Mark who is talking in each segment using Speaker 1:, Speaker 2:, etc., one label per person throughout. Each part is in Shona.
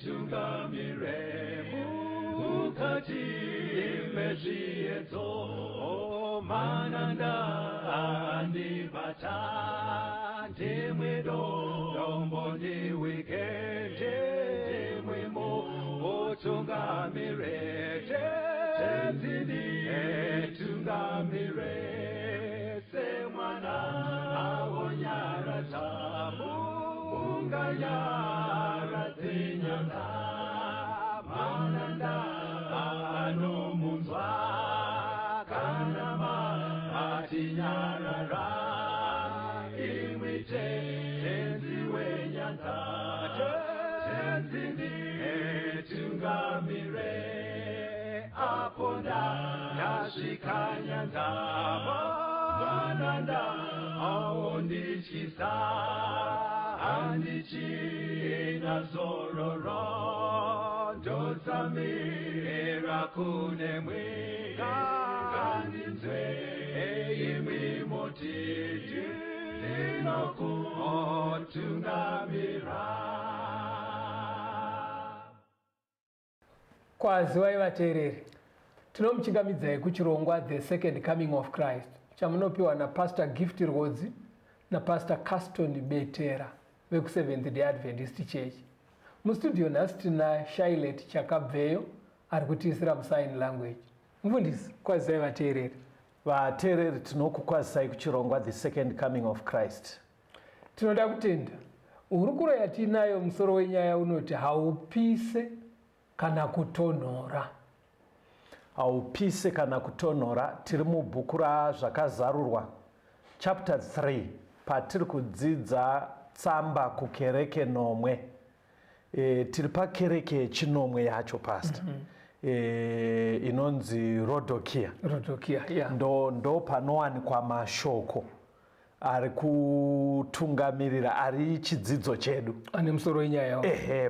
Speaker 1: Tungamire mukati mezviedzo mananda andibata ndimwedo dombo ndiwikende ndimwimo otungamire tenzini tungamire semwana awonyara tamu unganyara tinyanga mananda anomunzwa kanama atinyarara imwite tenzi wenyanza tenzini tungamire aponda yashikanyanza mananda aondichisa andichina zororo ndotsamira kune mwika kandinzwe imwimotiti ndinokutungamira.
Speaker 2: Kwazivai vateereri, tinomuchingamidzai kuchirongwa The Second Coming of Christ chamunopiwa naPastor Gift Rodzi naPastor Caston Betera veku Seventh Day Adventist Church. Mustudio nhasi tina Shailet Chakabveyo ari kutiisira musign language. Mufundisi, kwazivai vateereri.
Speaker 3: Vateereri tinokukwazisai kuchirongwa The Second Coming of Christ.
Speaker 2: Tinoda kutenda hurukuro yatinayo musoro wenyaya unoti haupise kana kutonhora.
Speaker 3: Haupise kana kutonhora. Tiri mubhuku razvakazarurwa chapter 3 patiri kudzidza tsamba kukereke nomwe. Tiri pakereke yechinomwe yacho pastor. Inonzi Rodokia.
Speaker 2: Yeah.
Speaker 3: Ndo panowanikwa mashoko ari kutungamirira ari chidzidzo chedu
Speaker 2: ane musoro wenyaya.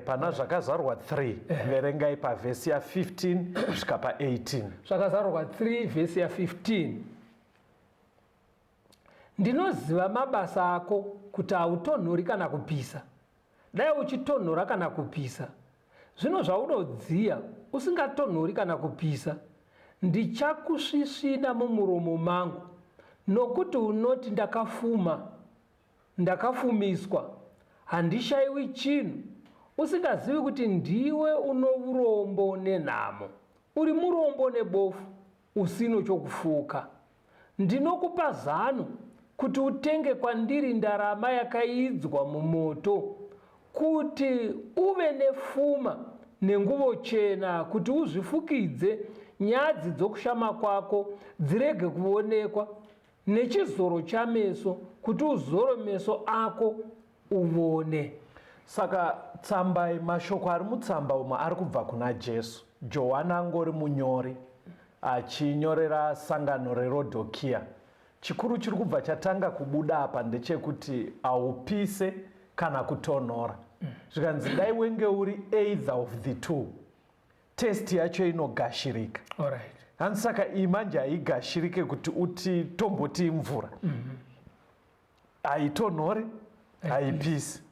Speaker 3: Pana zvakazarurwa 3 verengai pavhesi ya15 kusvika pa18.
Speaker 2: Zvakazarurwa 3 vhesi ya15. Ndinoziva mabasa ako kuti hautonhori kana kupisa. Dai uchitonhora kana kupisa, zvino zvaunodziya usingatonhori kana kupisa, ndichakusvisvina mumuromo mangu, nokuti unoti ndakafuma, ndakafumiswa, handishayiwi chinhu, usingazivi kuti ndiwe uno urombo nenhamo, uri murombo nebofu, usino chokufuka. Ndinokupa zano kuti utenge kwandiri ndarama yakaidzwa mumoto, kuti uve nefuma nenguvo chena, kuti uzvifukidze nyadzi dzokushama kwako dzirege kuonekwa, nechizoro chameso kuti uzoro meso ako uone.
Speaker 3: Saka tsamba mashoko ari mutsamba umu ari kubva kuna Jesu. Johana angori munyori achinyorera sangano reRodokia. Chikuru chiri kubva chatanga kubuda apa ndechekuti haupise kana kutonhora. Zvikanzi dai wenge uri either of the two, test yacho inogashirika. Hanzi saka iyi manje haigashirike kuti uti tomboti mvura. Haitonhore, haipisi,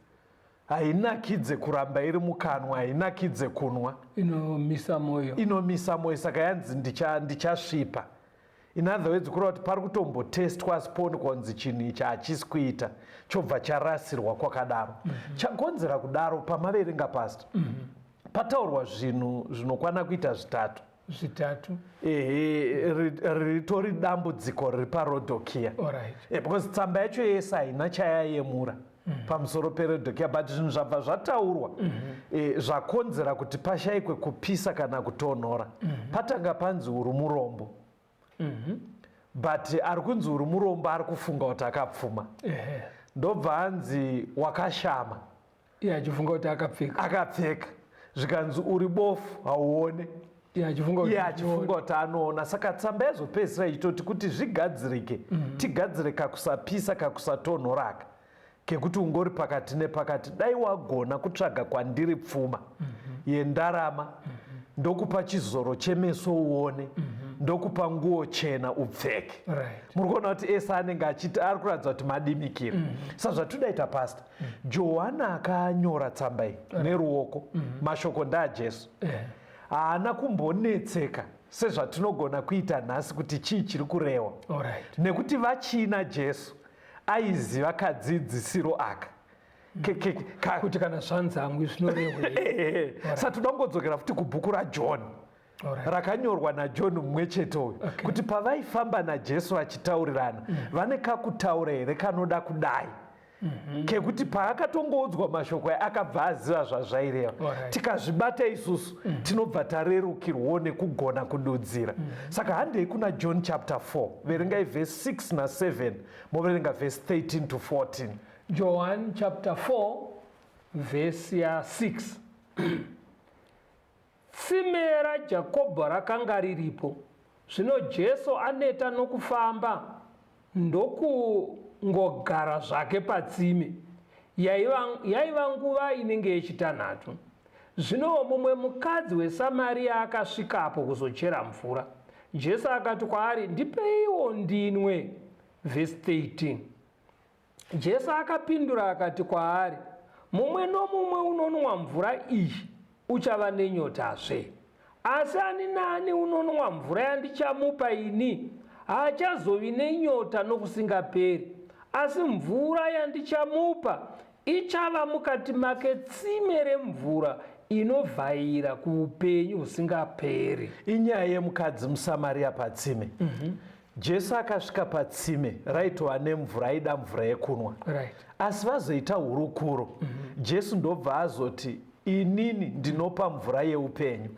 Speaker 3: hainakidze kuramba iri mukanwa, hainakidze kunwa.
Speaker 2: Inomisa moyo.
Speaker 3: Inomisa moyo, saka yanzi ndichasvipa. In other words, kureva kuti pari kutombotestwa siponi kunzi chinhu ichi hachisi kuita, chobva charasirwa kwakadaro. Chakonzera kudaro pamaverenga pastor. Pataurwa zvinhu zvinokwana kuita zvitatu. Ritori dambudziko riri paRodokia. Because tsamba yacho yese haina chayayemura pamusoro peRodokia, but zvinhu zvabva zvataurwa zvakonzera kuti pashayikwe kupisa kana kutonhora. Patanga panzi uri murombo. But ari kunzi uri murombo ari kufunga kuti akapfuma. Ndobva hanzi wakashama.
Speaker 2: Achifunga kuti
Speaker 3: akapfeka. Zvikanzi uri bofu hauone. Achifunga kuti anoona. Saka tsamba yazopedzisira ichitoti kuti zvigadzirike, tigadzire kakusapisa kakusatonhoraka, kekuti ungori pakati nepakati. Dai wagona kutsvaga kwandiri pfuma yendarama, ndokupa chizoro chemeso uone, ndokupa nguo chena upfeke.
Speaker 2: Right.
Speaker 3: Muri kuona kuti ese anenge ari kuratidza kuti madimikira. Sezvatodaita pastor, Johana akanyora tsamba iyi neruoko, mashoko ndaJesu. Haana kumbonetseka sezvatinogona kuita nhasi kuti chii chiri kurehwa.
Speaker 2: Alright.
Speaker 3: Nekuti vachina Jesu aiziva kadzidzisiro aka.
Speaker 2: Kuti kana zvanzangu zvinorehwei.
Speaker 3: Saka toda kungodzokera futi kubhuku raJohn rakanyorwa naJohn mumwe chete uyu, kuti pavaifamba naJesu vachitaurirana vane kakutaura here kanoda kudai, kekuti paakatongoudzwa mashoko aya akabva aziva zvazvaireva. Tikazvibata isusu tinobva tarerukirwawo nekugona kududzira. Saka handei kuna John chapter 4, verengai verse 6 na 7, moverenga verse 13 to 14.
Speaker 2: John chapter 4 verse ya 6. Tsime raJakobho rakanga riripo. Zvino Jesu aneta nokufamba ndokungogara zvake patsime. Yaiva nguva inenge yechitanhatu. Zvino mumwe mukadzi weSamaria akasvikapo kuzochera mvura. Jesu akati kwaari, ndipeiwo ndinwe. Verse 13. Jesu akapindura akati kwaari, mumwe nomumwe unonwa mvura iyi uchava nenyotazve. Asi ani nani unonwa mvura yandichamupa ini haachazovi nenyota nokusingaperi. Asi mvura yandichamupa ichava mukati make tsime remvura inovhaira kuupenyu husingaperi. Inyaya
Speaker 3: yemukadzi muSamaria patsime. Jesu akasvika patsime raitova nemvura, aida mvura yekunwa. Asi vazoita hurukuro, Jesu ndobva azoti, inini ndinopa mvura yeupenyu.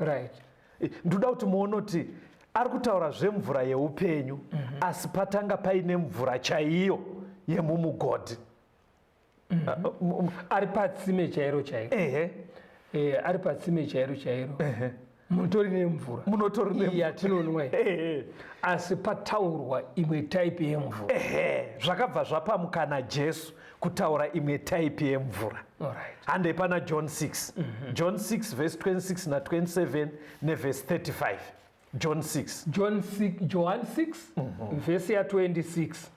Speaker 3: Ndoda kuti muone kuti ari kutaura zvemvura yeupenyu, asi patanga paine mvura chaiyo yemumugodhi.
Speaker 2: Ari patsime chairo chairo. Ari patsime chairo chairo. Munotori nemvura.
Speaker 3: Munotori nemvura
Speaker 2: yatinonwa. Asi pataurwa imwe type yemvura.
Speaker 3: Zvakabva zvapamuka naJesu kutaura imwe type yemvura. Handei pana John 6. John 6 verse 26 na 27 neverse 35. John 6.
Speaker 2: John 6 verse ya 26.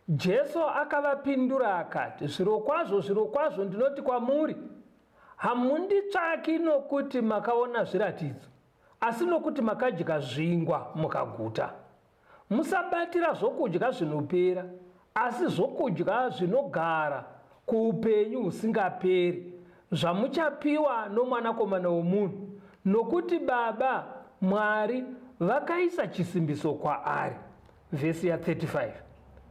Speaker 2: Jesu akavapindura akati, zvirokwazvo ndinoti kwamuri, hamunditsvaki nokuti makaona zviratidzo, asi nokuti makadya zvingwa mukaguta. Musabatira zvokudya zvinopera, asi zvokudya zvinogara kuupenyu husingaperi, zvamuchapiwa noMwanakomana woMunhu, nokuti Baba Mwari vakaisa chisimbiso kwaari. Vhesi ya 35.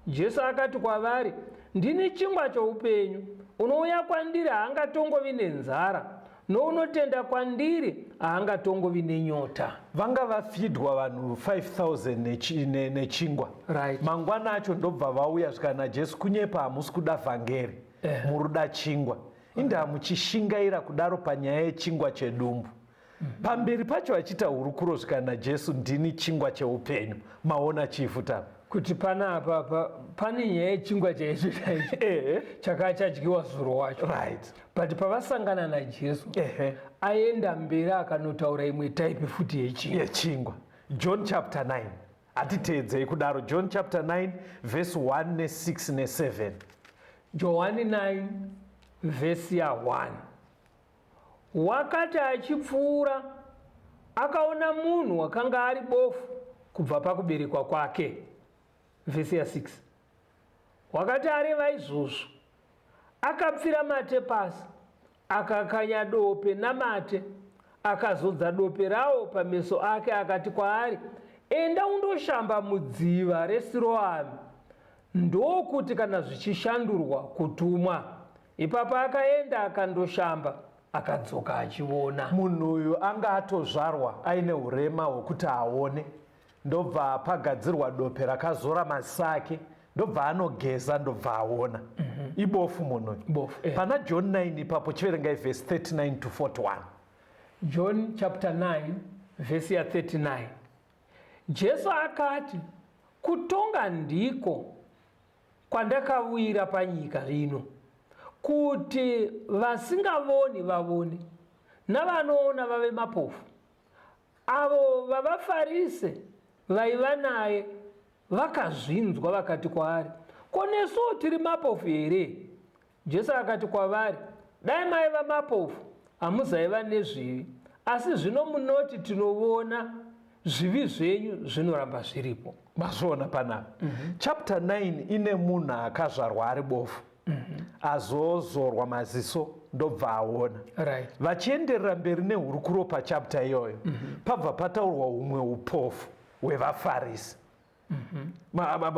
Speaker 2: Jesu akati kwavari, ndini chingwa choupenyu. Unouya kwandiri haangatongovi nenzara, nounotenda kwandiri haangatongovi nenyota.
Speaker 3: Vanga vafidwa vanhu 5,000 nechingwa. Mangwana acho ndobva vauya svika naJesu, kunyepa hamusi kuda vhangeri, muruda chingwa. Inda muchishingaira kudaro panyaya yechingwa chedumbu. Pamberi pacho achiita hurukuro svika naJesu, ndini chingwa cheupenyu. Maona chifuta
Speaker 2: kuti panapa pane nyaya yechingwa chaicho chakanga chadyiwa zuro wacho. But pavasangana naJesu aenda mberi akanotaura imwe type futi yechingwa.
Speaker 3: John chapter 9. Atiteedzei kudaro. John chapter 9 verse 1 ne6 ne7.
Speaker 2: John 9 verse ya 1. Wakati achipfuura akaona munhu wakanga ari bofu kubva pakuberekwa kwake. Vhesi ya 6. Wakati areva izvozvo akapfira mate pasi, akakanya dope namate, akazodza dope rawo pameso ake, akati kwaari, enda undoshamba mudziva reSiloami, ndokuti kana zvichishandurwa kutumwa. Ipapo akaenda akandoshamba, akadzoka achiona.
Speaker 3: Munhu uyu anga atozvarwa aine urema hwekuti aone. Ndobva pagadzirwa dope rakazora masake, ndobva anogeza, ndobva aona. Ibofu munhu. Pana John 9 ipapo chiverengai verse 39 to 41.
Speaker 2: John chapter 9 verse ya 39. Jesu akati, kutonga ndiko kwandakawira panyika ino, kuti vasingavoni vavone, navanoona vave mapofu. Avo vavafarise vaiva naye vakazvinzwa vakati kwaari, ko nesuwo tiri mapofu here? Jesu akati kwavari, dai maiva mapofu hamuzaiva nezvivi, asi zvino munoti tinoona, zvivi zvenyu zvinoramba zviripo.
Speaker 3: Mazviona panapa. Chapter 9 ine munhu akazvarwa ari bofu, azozorwa maziso ndobva aona.
Speaker 2: Right.
Speaker 3: Vachienderera mberi nehurukuro pachapter iyoyo, pabva pataurwa humwe upofu hwevafarisi,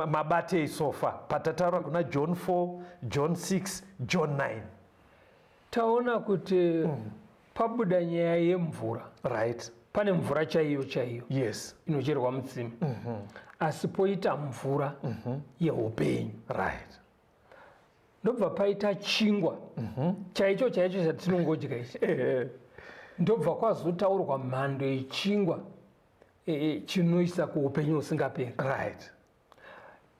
Speaker 3: mabate esofa, patataura kuna John 4, John 6, John 9.
Speaker 2: Taona kuti pabuda nyaya yemvura.
Speaker 3: Right.
Speaker 2: Pane mvura chaiyo chaiyo.
Speaker 3: Yes.
Speaker 2: Inocherwa mutsime. Asi poita mvura yeupenyu.
Speaker 3: Right.
Speaker 2: Ndobva paita chingwa chaicho chaicho chatinongodya ichi. Ndobva kwazotaurwa mhando yechingwa chinoisa kuupenyu husingaperi.
Speaker 3: Right.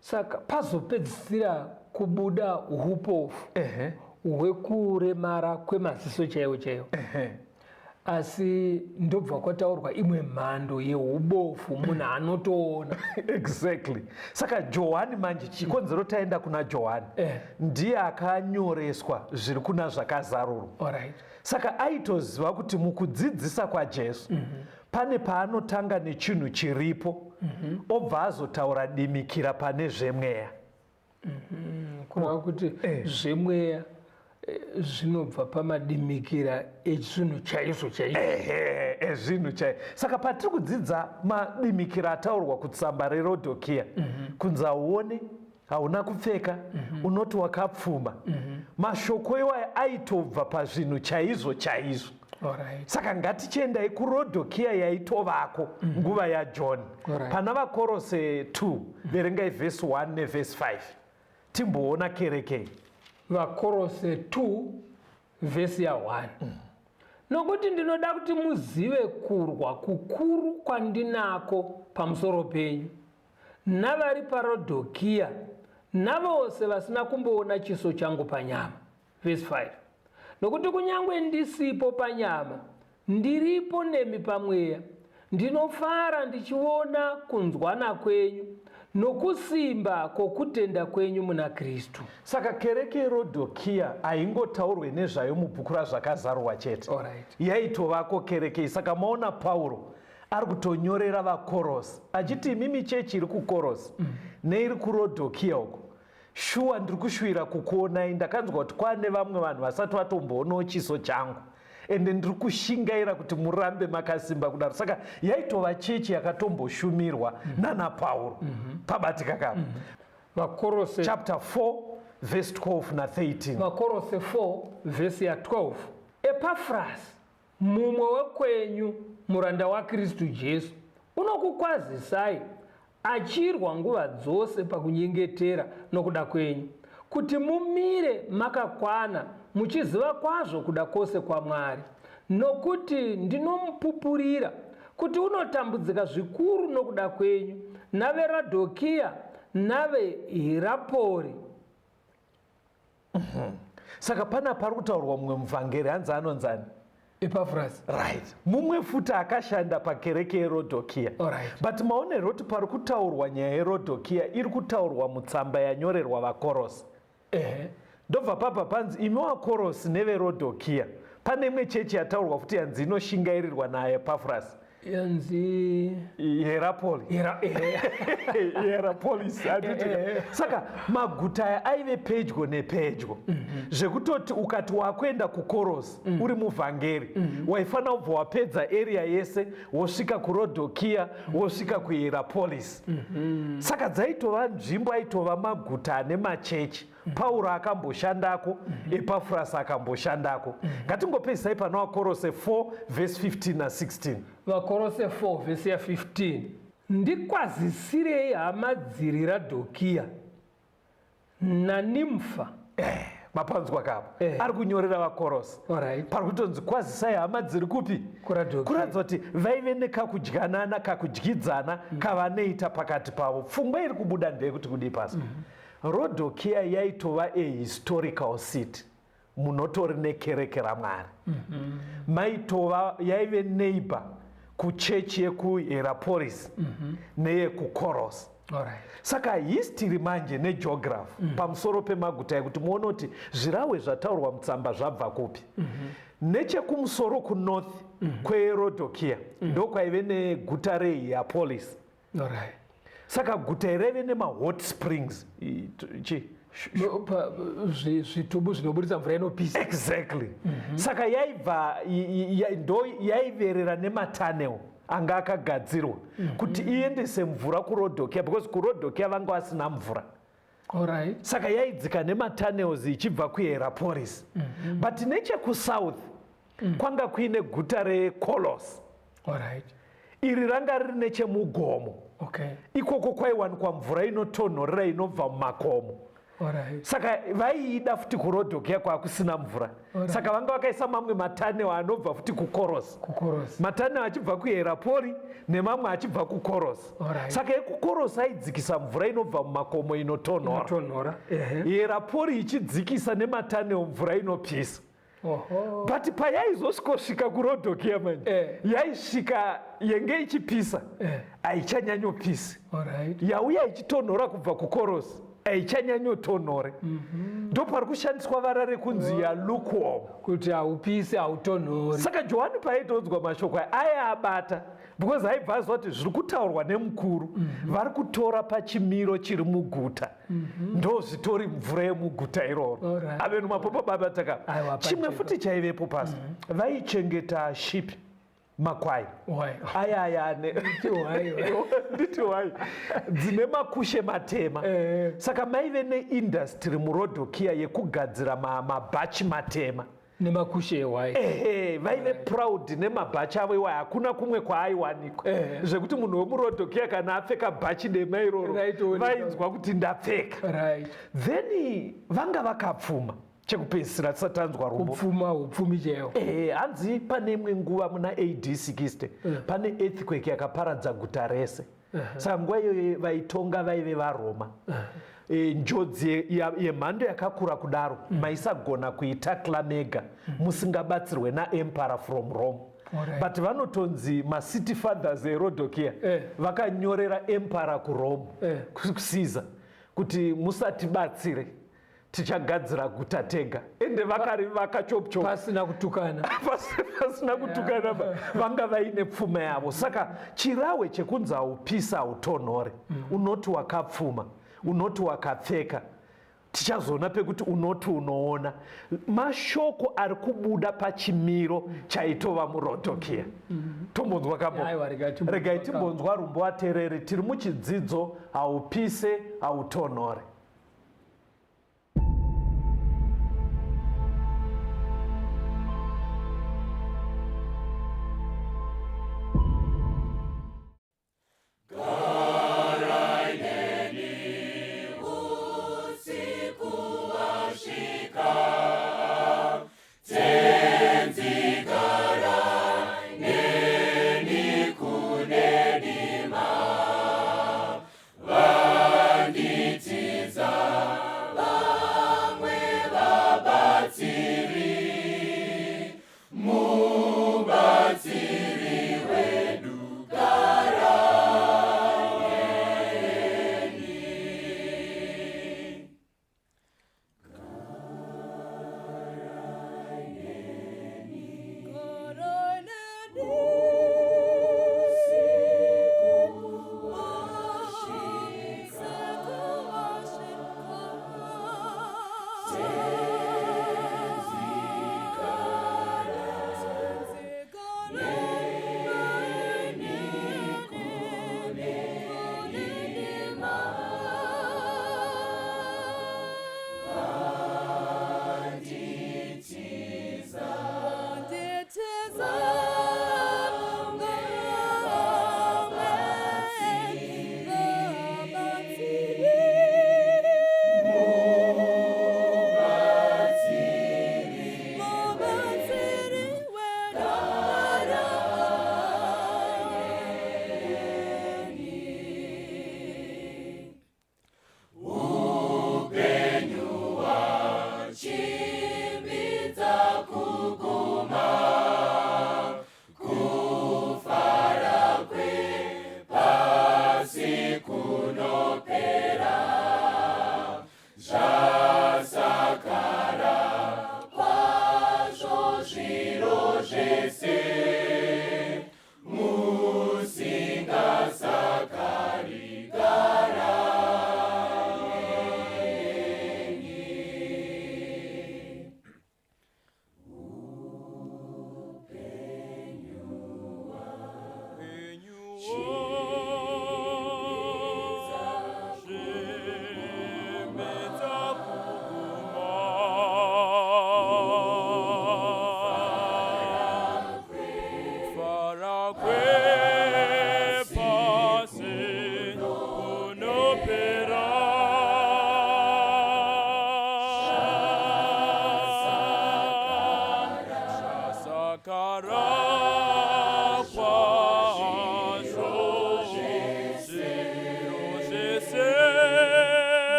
Speaker 2: Saka pazopedzisira kubuda upofu hwekuremara kwemaziso chaiwo chaiwo. Asi ndobva kwataurwa imwe mhando yeubofu munhu anotoona.
Speaker 3: Exactly. Saka Johani manje chikonzero taenda kuna Johani ndiye akanyoreswa zviri kuna zvakazarurwa.
Speaker 2: Alright.
Speaker 3: Saka aitoziva kuti mukudzidzisa kwaJesu pane paanotanga nechinhu chiripo obva azotaura dimikira pane zvemweya.
Speaker 2: Kureva kuti zvemweya zvinobva pamadimikira ezvinhu chaizvo chaizvo.
Speaker 3: Ezvinhu chaizvo. Saka patiri kudzidza madimikira ataurwa kutsamba reRodhokia, kunzi auone, hauna kupfeka, unoti wakapfuma, mashoko iwayo aitobva pazvinhu chaizvo chaizvo.
Speaker 2: Alright.
Speaker 3: Saka ngatichiendai kuRodhokia yaitovako nguva yaJohn. Pana vaKorose 2 verengai vhesi 1 nevhesi 5 timboona kerekei.
Speaker 2: Vakorose 2 vhesi ya 1. Nokuti ndinoda kuti muzive kurwa kukuru kwandinako pamusoro penyu, navari paRodhokia, navose vasina kumboona chiso changu panyama. Vhesi 5. Nokuti kunyangwe ndisipo panyama, ndiripo nemi pamweya, ndinofara ndichiona kunzwana kwenyu nokusimba kwokutenda kwenyu muna Kristu.
Speaker 3: Saka kereke yeRodhokia haingotaurwe nezvayo mubhuku razvakazarurwa chete. Yaitovako kereke. Saka maona Pauro ari kutonyorera vaKorosi achiti imimi chechi iri kuKorosi neiri kuRodhokia uko, shuwa ndiri kushuvira kukuonai, ndakanzwa kuti kwane vamwe vanhu vasati vatomboonawo chiso changu, ende ndiri kushingaira kuti murambe makasimba kudaro. Saka yaitova chechi yakatomboshumirwa nana Pauro pabatika kapo.
Speaker 2: Vakorose
Speaker 3: chapter 4 verse 12 na 13.
Speaker 2: Vakorose 4 vhesi ya 12. Epafrasi, mumwe wekwenyu, muranda waKristu Jesu, unokukwazisai, achirwa nguva dzose pakunyengetera nokuda kwenyu, kuti mumire makakwana, muchiziva kwazvo kuda kwose kwaMwari, nokuti ndinomupupurira kuti unotambudzika zvikuru nokuda kwenyu, naveRodhokia naveHirapori.
Speaker 3: Saka pana pari kutaurwa mumwe muvhangeri, hanzi anonzani?
Speaker 2: Epafrasi.
Speaker 3: Right. Mumwe futi akashanda pakereke yeRodhokia. But maonero kuti pari kutaurwa nyaya yeRodhokia iri kutaurwa mutsamba yanyorerwa vaKorosi. Ndobva papa panzi imi vaKorosi neveRodhokia, pane imwe chechi yataurwa futi yanzi inoshingairirwa naEpafrasi.
Speaker 2: Yanzi
Speaker 3: Hierapolis. Saka maguta aya aive pedyo nepedyo zvekutoti ukati wakuenda kuKorosi uri muvhangeri waifanira kubva wapedza area yese wosvika kuRodhokia wosvika kuHierapolis. Saka dzaitova nzvimbo aitova maguta ane machechi. Pauro akamboshandako, Epafrasi akamboshandako. Ngatingopedzisai pana vaKorose 4 vhesi 15 na 16.
Speaker 2: Vakorose 4 vhesi ya 15. Ndikwazisirei hama dziri Rodhokia naNimfa.
Speaker 3: Mapanzwa kapo. Ari kunyorera vaKorosi. Pari kutonzi kwazisai hama dziri kupi? Kuratidza kuti vaive nekakudyanana kakudyidzana kavanoita pakati pavo. Pfungwa iri kubuda ndeyekuti kudii pasi. Rodhokia yaitova historical city munotori nekereke raMwari. Maitova yaive neighbor kuchechi yekuHierapolis neyekuKoros.
Speaker 2: Alright.
Speaker 3: Saka history manje negeography pamusoro pemaguta ekuti muone kuti zvirahwe zvataurwa mutsamba zvabva kupi. Nechekumusoro kunorth kweRodokia ndokwaive neguta reHierapolis.
Speaker 2: Alright.
Speaker 3: Saka guta ireve nemahot springs
Speaker 2: Zvitubu zvinoburitsa mvura inopisa.
Speaker 3: exactly. Saka yaiverera nematunnel anga akagadzirwa kuti iendese mvura kuRodokia, because kuRodokia vanga vasina mvura.
Speaker 2: Alright.
Speaker 3: Saka yaidzika nematunnels ichibva kuHierapolis. But nechekusouth kwanga kuine guta reKolos.
Speaker 2: Alright.
Speaker 3: Iri ranga riri nechemugomo.
Speaker 2: Okay.
Speaker 3: Ikoko kwaiwanikwa mvura inotonhorera inobva mumakomo.
Speaker 2: Alright.
Speaker 3: Saka vaiida futi kuRodokia kwakusina mvura. Saka vanga vakaisa mamwe mataneo anobva futi kuKoros. Mataneo achibva kuHierapori nemamwe achibva kuKoros. Saka ekuKoros aidzikisa mvura inobva mumakomo inotonhora. Hierapori ichidzikisa nemataneo mvura inopisa. But payaizosvika kuRodokia manje yaisvika yenge ichipisa aichanyanyopisi. Yauya ichitonhora kubva kuKoros aichanyanyotonhore. Ndopari kushandiswa vara rekunzi lukewarm
Speaker 2: kuti haupisi hautonhori.
Speaker 3: Saka Johani paaitonzwa mashoko aiabata because aibva azwa kuti zviri kutaurwa nemukuru vari kutora pachimiro chiri muguta ndo zvitori mvura yemuguta iroro. Ave numapopa baba taka chimwe futi chaivepo pasi vaichengeta shipi, makwai ayayane nditi wai dzine makushe matema. Saka maive neindustry muRodokia yekugadzira mabhachi matema
Speaker 2: nemakushe ewai.
Speaker 3: Vaive proud nemabhachi avo iwai, hakuna kumwe kwaaiwanikwa zvekuti munhu wemuRodokia kana apfeka bhachi dema iroro vainzwa kuti ndapfeka. Then vanga vakapfuma. Chekupedzisira tisati tanzwa rumbo
Speaker 2: upfumi cheo.
Speaker 3: Hanzi pane imwe nguva muna AD 60 pane earthquake yakaparadza guta rese. Saka nguva iyoyo vaitonga vaive vaRoma. Njodzi yemhando yakakura kudaro maisagona kuitakla mega musingabatsirwe naempara from Rome. But vanotonzi macity fathers eRodokia vakanyorera empara kuRome kuCaesar kuti musatibatsire tichagadzira guta tega. Ende vakachopchop
Speaker 2: pasina kutukana.
Speaker 3: pasina kutukana vanga vaine pfuma yavo. Saka chirahwe chekunzi haupisa hautonhore unoti wakapfuma unoti wakapfeka tichazoona pekuti unoti unoona. Mashoko ari kubuda pachimiro chaitova muRodokia. Tombonzwa kambo regai timbonzwa rumbo aterere tiri muchidzidzo haupise hautonhore.
Speaker 1: It is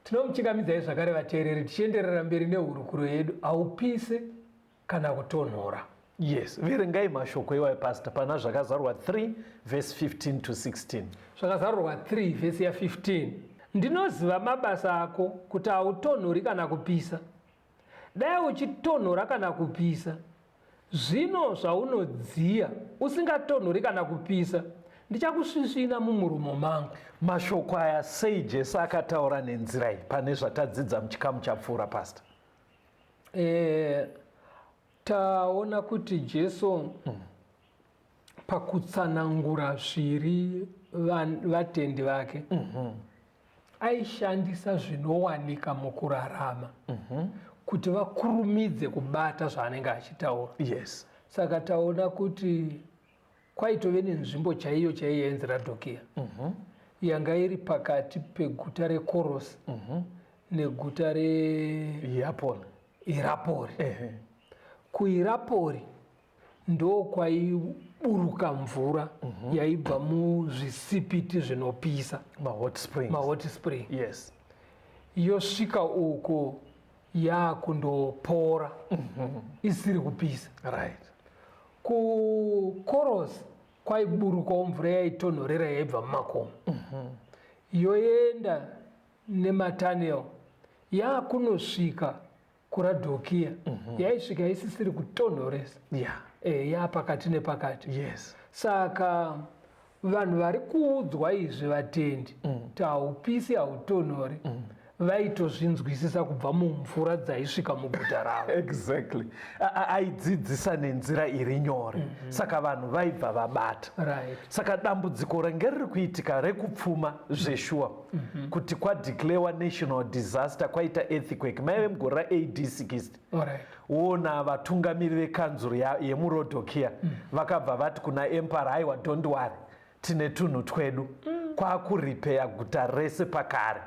Speaker 2: Tinomuchingamidzai zvakare vateereri tichienderera mberi nehurukuro yedu haupise kana kutonhora.
Speaker 3: Yes, verengai mashoko iwayo pastor pana zvakazarurwa 3 verse 15 to 16.
Speaker 2: Zvakazarurwa 3 vhesi ya15. Ndinoziva mabasa ako kuti hautonhori kana kupisa. Dai uchitonhora kana kupisa, zvino zvaunodziya usingatonhori kana kupisa, ndichakusvisvina mumuromo mangu.
Speaker 3: Mashoko aya sei Jesu akataura nenzira iyi pane zvatadzidza muchikamu chapfuura pastor?
Speaker 2: Taona kuti Jesu pakutsanangura zviri vatendi vake aishandisa zvinowanika mukurarama kuti vakurumidze kubata zvaanenge achitaura.
Speaker 3: Yes.
Speaker 2: Saka taona kuti kwaitove nenzvimbo chaiyo chaiyenzi Radhokia yanga iri pakati peguta reKorosi neguta reHirapori. KuHirapori ndo kwaiburuka mvura yaibva muzvisipiti zvinopisa, mahot spring.
Speaker 3: Yes.
Speaker 2: Yosvika uko yakundopora isiri kupisa.
Speaker 3: Right.
Speaker 2: KuKorosi kwaiburukawo mvura yaitonhorera yaibva mumakomo yoenda nematanel yakunosvika kuRadhokia yaisvika isisiri kutonhoresa. Yapakati nepakati.
Speaker 3: Yes.
Speaker 2: Saka vanhu vari kuudzwa izvi vatendi kuti haupisi hautonhori vaitozvinzwisisa kubva mumvura dzaisvika muguta ravo.
Speaker 3: Exactly. Aidzidzisa nenzira iri nyore. Saka vanhu vaibva vabata.
Speaker 2: Right.
Speaker 3: Saka dambudziko renge riri kuitika rekupfuma zveshuwa kuti kwadeclarewa national disaster kwaita earthquake maive mugore raAD 60.
Speaker 2: Right.
Speaker 3: Wona vatungamiri vekanzuro yemuRodhokia vakabva vati kuna empire, haiwa don't worry, tine tunhu twedu kwakuripeya guta rese pakare.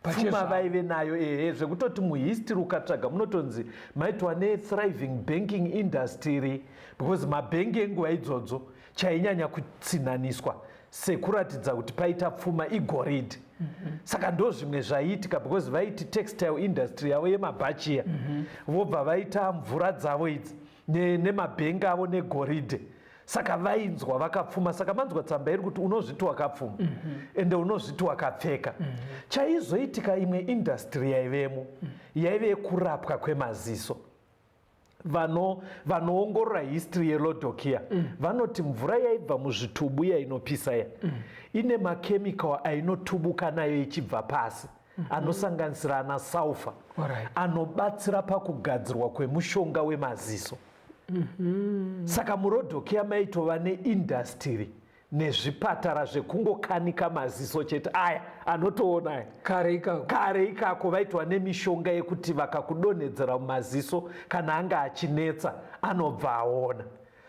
Speaker 3: Pfuma vaive nayo zvekutoti muhistory ukatsvaga munotonzi maitwa nethriving banking industry, because mabhengi enguva idzodzo chainyanya kutsinhaniswa sekuratidza kuti paita pfuma igoridhe. Saka ndo zvimwe zvaiitika, because vaiti textile industry yavo yemabhachiya vobva vaita mvura dzavo idzi nemabhengi avo negoridhe. Saka vainzwa vakapfuma. Saka manzwa tsamba iri kuti unozviti wakapfuma ende unozviti wakapfeka. Chaizoitika imwe industry yaivemo yaive kurapwa kwemaziso. Vanoongorora history yeRodhokia vanoti mvura yaibva muzvitubu yainopisa ya ine makemikal ainotubuka nayo ichibva pasi anosanganisira ana sulfur anobatsira pakugadzirwa kwemushonga wemaziso. Saka murodhokia maitova neindastiri nezvipatara zvekungokanika maziso chete aya anotoona aya. Kare ikako vaitwa nemishonga yekuti vakakudonhedzera mumaziso kana anga achinetsa anobva aona.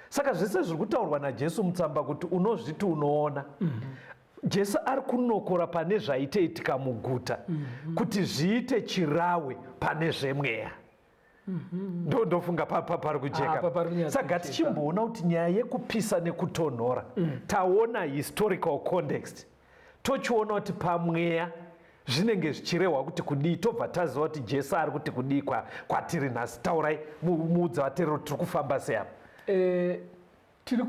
Speaker 3: Saka zvese zviri kutaurwa naJesu mutsamba kuti unozviti unoona. Jesu ari kunokora pane zvaiteitika muguta kuti zviite chirawe pane zvemweya. Ndofunga pari kujeka. Saka tichimboona kuti nyaya yekupisa nekutonhora taona historical context, tochiona kuti pamweya zvinenge zvichirehwa kuti kudii, tobva taziva kuti Jesu ari kuti kudii kwatiri nhasi. Taurai muudza vateereri tiri kufamba sei apa.
Speaker 2: Tiri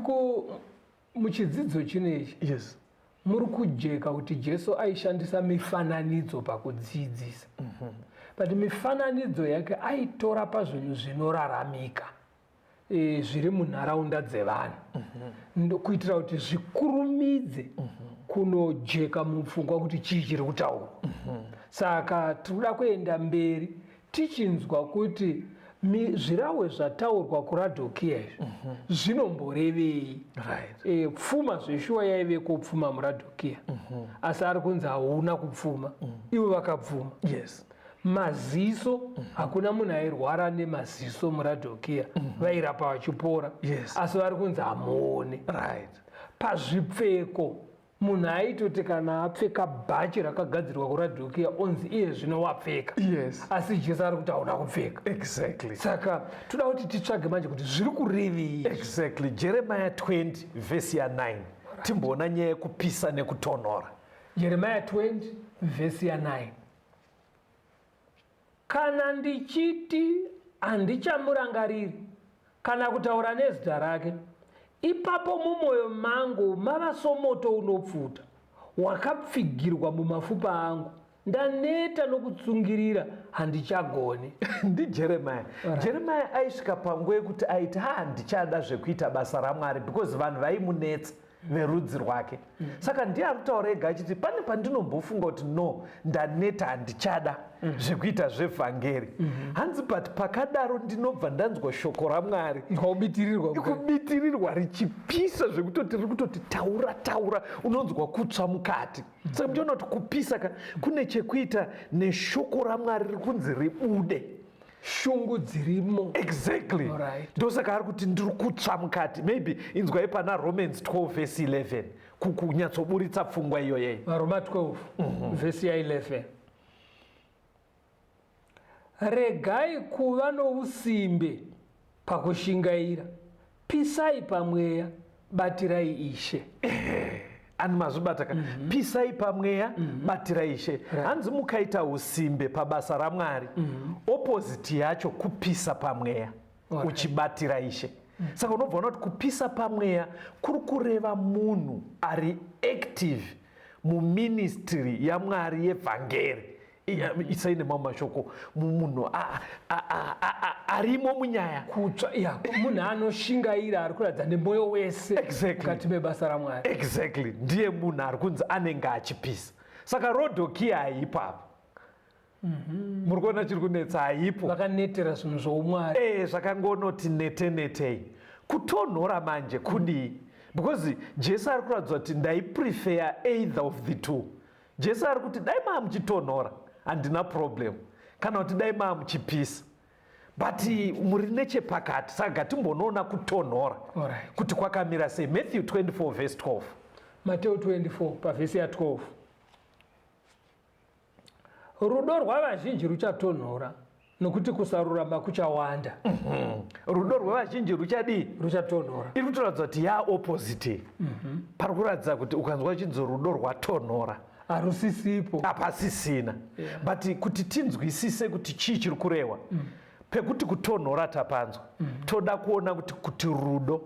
Speaker 2: muchidzidzo chinechi.
Speaker 3: Yes.
Speaker 2: Muri kujeka kuti Jesu aishandisa mifananidzo pakudzidzisa. But mifananidzo yake aitora pazvinhu zvinoraramika zviri munharaunda dzevanhu kuitira kuti zvikurumidze kunojeka mupfungwa kuti chii chiri kutaurwa. Saka tinoda kuenda mberi tichinzwa kuti zvirawe zvataurwa kuRadhokia izvi zvinomborevei. Pfuma zveshuwa yaive kupfuma muRadhokia, asi ari kunzi hauna kupfuma, ivo vakapfuma.
Speaker 3: Yes.
Speaker 2: Maziso hakuna munhu airwara nemaziso muRadhokia, vairapa vachipora.
Speaker 3: Yes.
Speaker 2: Asi vari kunzi hamuone. Pazvipfeko munhu aitoti kana apfeka bhachi rakagadzirwa kuRadhokia onzi iye zvino wapfeka.
Speaker 3: Yes.
Speaker 2: Asi Jesu ari kuti hauna kupfeka.
Speaker 3: Exactly.
Speaker 2: Saka toda kuti titsvage manje kuti zviri kurevei.
Speaker 3: Exactly. Jeremiah 20 vhesi ya9 timboona nyaya yekupisa nekutonhora.
Speaker 2: Jeremiah 20 vhesi ya9. Kana ndichiti handichamurangariri kana kutaura nezita rake, ipapo mumwoyo mangu mava somoto unopfuta wakapfigirwa mumapfupa angu. Ndaneta nokutsungirira handichagoni.
Speaker 3: Ndi Jeremiah. Jeremiah aisvika panguva yekuti aiti handichada zvekuita basa raMwari because vanhu vaimunetsa verudzi rwake. Saka ndiye ari kutaura ega achiti pane pandinombofunga kuti no, ndaneta handichada zvekuita zvevhangeri. Hanzi but pakadaro ndinobva ndanzwa shoko raMwari kubitirirwa richipisa zvekutoti riri kutoti taura unonzwa kutsva mukati. Saka ndiona kuti kupisa kune chekuita neshoko raMwari riri kunzi ribude.
Speaker 2: Shungu dzirimo.
Speaker 3: Exactly. Ndosaka ari kuti ndiri kutsva mukati. Maybe inzwai pana Romans 12 vhesi 11 kunyatsoburitsa pfungwa iyoyeyo.
Speaker 2: Roma 12 vhesi ya 11. Regai kuva nousimbe pakushingaira, pisai pamweya, batirai Ishe.
Speaker 3: Ani mazvibata pisai pamweya, batirai Ishe. Hanzi mukaita usimbe pabasa raMwari, opposite yacho kupisa pamweya, uchibatira Ishe. Saka unobva kuti kupisa pamweya kuri kureva munhu ari active muministry yaMwari yevhangeri. Isaine mama shoko munhu arimo munyaya
Speaker 2: kutsva munhu anoshingaira ari kuratidza nemoyo wese mukati mebasa raMwari.
Speaker 3: Exactly. Ndiye munhu ari kunzi anenge achipisa. Saka Rodhokia haipapo. Muri kuona chiri kunetsa haipo.
Speaker 2: Vakanetera zvinhu zvoumwari.
Speaker 3: Zvakangonoti netei. Kutonhora manje kudii? Because Jesu ari kuratidza kuti ndaiprefer either of the two. Jesu ari kuti dai muchitonhora handina problem, kana kuti dai muchipisa, but muri nechepakati. Saka timbonoona kutonhora kuti kwakamira sei. Matthew 24 vhesi 12.
Speaker 2: Mateo 24 pavhesi ya 12. Rudo rwavazhinji ruchatonhora nokuti kusarurama kuchawanda.
Speaker 3: Rudo rwevazhinji ruchadii?
Speaker 2: Ruchatonhora.
Speaker 3: Iri kutoratidza kuti opposite. Pari kuratidza kuti ukanzwa chinzi rudo rwatonhora
Speaker 2: harusisipo,
Speaker 3: hapasisina. But kuti tinzwisise kuti chii chiri kurehwa, pekuti kutonhora tapanzwa, toda kuona kuti rudo.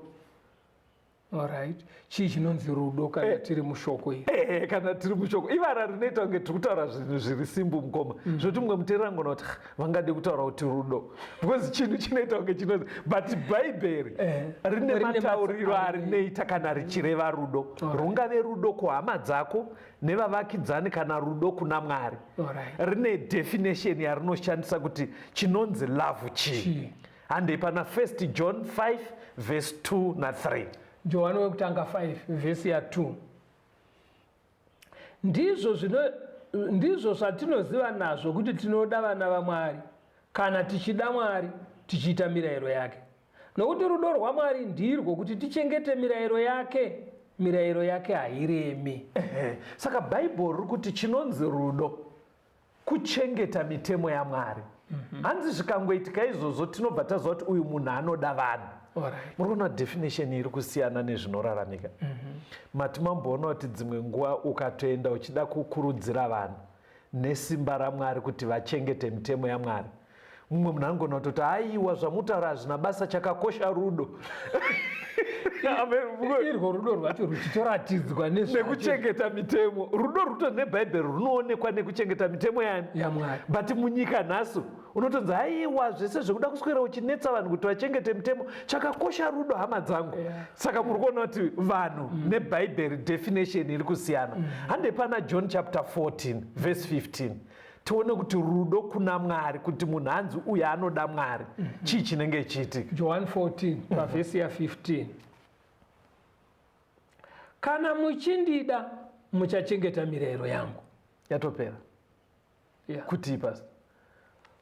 Speaker 2: Alright. Chii chinonzi rudo kana tiri mushoko iri?
Speaker 3: Kana tiri mushoko ivara rinoita kunge tiri kutaura zvinhu zviri simbu mukoma, zvoti mumwe muteerera ngona kuti vangade kutaura kuti rudo because chinhu chinoita kunge chinonzi, but bhaibheri rine matauriro arinoita kana richireva rudo. Rungave rudo kuhama dzako nevavakidzani kana rudo kuna Mwari. Rine definition yarinoshandisa kuti chinonzi love chii. handei pana 1 John 5 verse 2 na3.
Speaker 2: Johani wekutanga 5 vhesi ya2. Ndizvo zvatinoziva nazvo kuti tinoda vana vaMwari, kana tichida Mwari tichiita mirayiro yake. Nokuti rudo rwaMwari ndirwo kuti tichengete mirayiro yake hairemi.
Speaker 3: Saka bhaibheri riri kuti chinonzi rudo kuchengeta mitemo yaMwari. Hanzi zvikangoitika izvozvo tinobva taziva kuti uyu munhu anoda vanhu. Muri kuona definition iri kusiyana nezvinoraramika. Mati mamboona kuti dzimwe nguva ukatoenda uchida kukurudzira vanhu nesimba raMwari kuti vachengete mitemo yaMwari, mumwe munhu anogona kutoti aiwa zvamutaura hazvina basa, chakakosha rudo.
Speaker 2: Irwo rudo rwacho ruchitoratidzwa
Speaker 3: nekuchengeta mitemo. Rudo ruto nebhaibheri runoonekwa nekuchengeta mitemo
Speaker 2: yaMwari.
Speaker 3: But munyika nhasi unotonzi aiwa zvese zvekuda kuswera uchinetsa vanhu kuti vachengete mitemo, chakakosha rudo, hama dzangu. Saka muri kuona kuti vanhu nebhaibheri definition iri kusiyana. Handei pana John chapter 14 verse 15 tione kuti rudo kuna Mwari, kuti munhu hanzi uyu anoda Mwari, chii chinenge chiitika.
Speaker 2: John 14 pavhesi ya15. Kana muchindida muchachengeta mirayiro yangu.
Speaker 3: Yatopera. Kuti ipasi.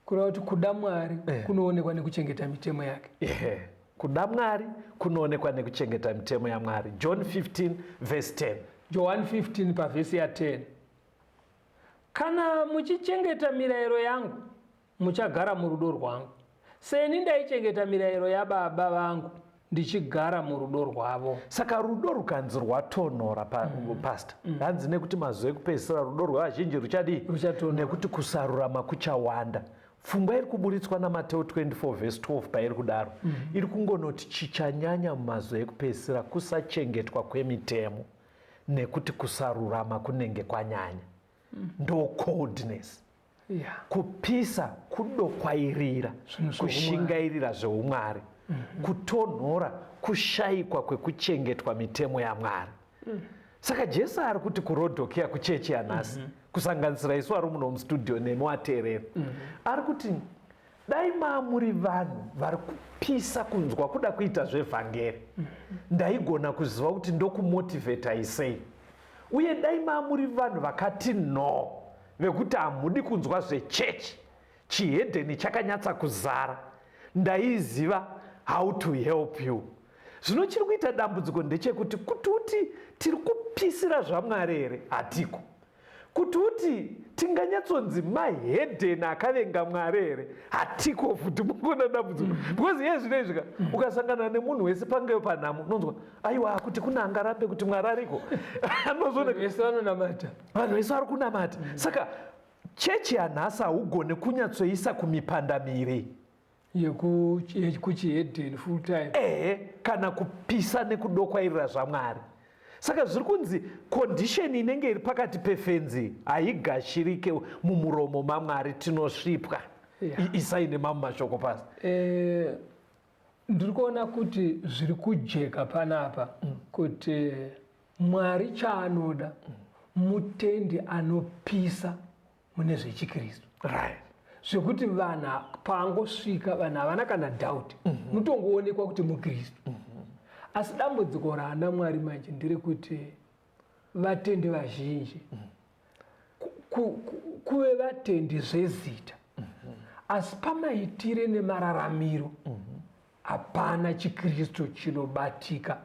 Speaker 2: Kureva kuti kuda Mwari kunoonekwa nekuchengeta mitemo yake.
Speaker 3: Kuda Mwari kunoonekwa nekuchengeta mitemo yaMwari. John 15 verse 10.
Speaker 2: John 15 pavhesi ya10. Kana muchichengeta mirayiro yangu muchagara murudo rwangu, seni ndaichengeta mirayiro yaBaba vangu ndichigara murudo rwavo.
Speaker 3: Saka rudo rukanzi rwatonhora pastor, hanzi nekuti mazuva ekupedzisira rudo rwavazhinji ruchadii? Nekuti kusarurama kuchawanda. Pfungwa iri kuburitswa naMateo 24 verse 12 pairi kudaro, iri kungonoti chichanyanya mumazuva ekupedzisira kusachengetwa kwemitemo, nekuti kusarurama kunenge kwanyanya. Ndo coldness. Kupisa, kudokwairira, kushingairira zveumwari, kutonhora, kushayikwa kwekuchengetwa mitemo yaMwari. Saka Jesu ari kuti kurodhokia kuchechi yanhasi, kusanganisira isu ari muno mustudio nemuvateereri, ari kuti dai muri vanhu vari kupisa kunzwa kuda kuita zvevhangeri, ndaigona kuziva kuti ndokumotivheta isei. Uye dai muri vanhu vakati no, vekuti hamudi kunzwa zvechechi, chihedheni chakanyatsa kuzara, ndaiziva how to help you. Zvino chiri kuita dambudziko ndechekuti kuti tiri kupisira zvaMwari here hatiko, kuti tinganyatsonzi mahedheni akavenga Mwari here hatiko futi. Mukuona dambudziko because yezvinezvika ukasangana nemunhu wese pangeyo panhamo unonzwa aiwa kuti kuna angarambe kuti Mwari ariko.
Speaker 2: Vanhu vese vanonamata,
Speaker 3: vanhu vese vari kunamata. Saka chechi yanhasi haugone kunyatsoisa kumipanda miri
Speaker 2: yekuchihedheni full time,
Speaker 3: kana kupisa nekudokwairira zvaMwari. Saka zviri kunzi condition inenge iri pakati pefenzi haigashirike mumuromo maMwari, tinosvipwa. Isaine mamwe mashoko pasi.
Speaker 2: Ndiri kuona kuti zviri kujeka panapa kuti Mwari chaanoda mutendi anopisa mune zvechiKristu. Zvekuti vanhu pangosvika vanhu havana kana doubt, mutongoonekwa kuti muKristu. Asi dambudziko raana Mwari manje ndiri kuti vatendi vazhinji kuve vatendi zvezita, asi pamaitire nemararamiro hapana chiKristu chinobatika.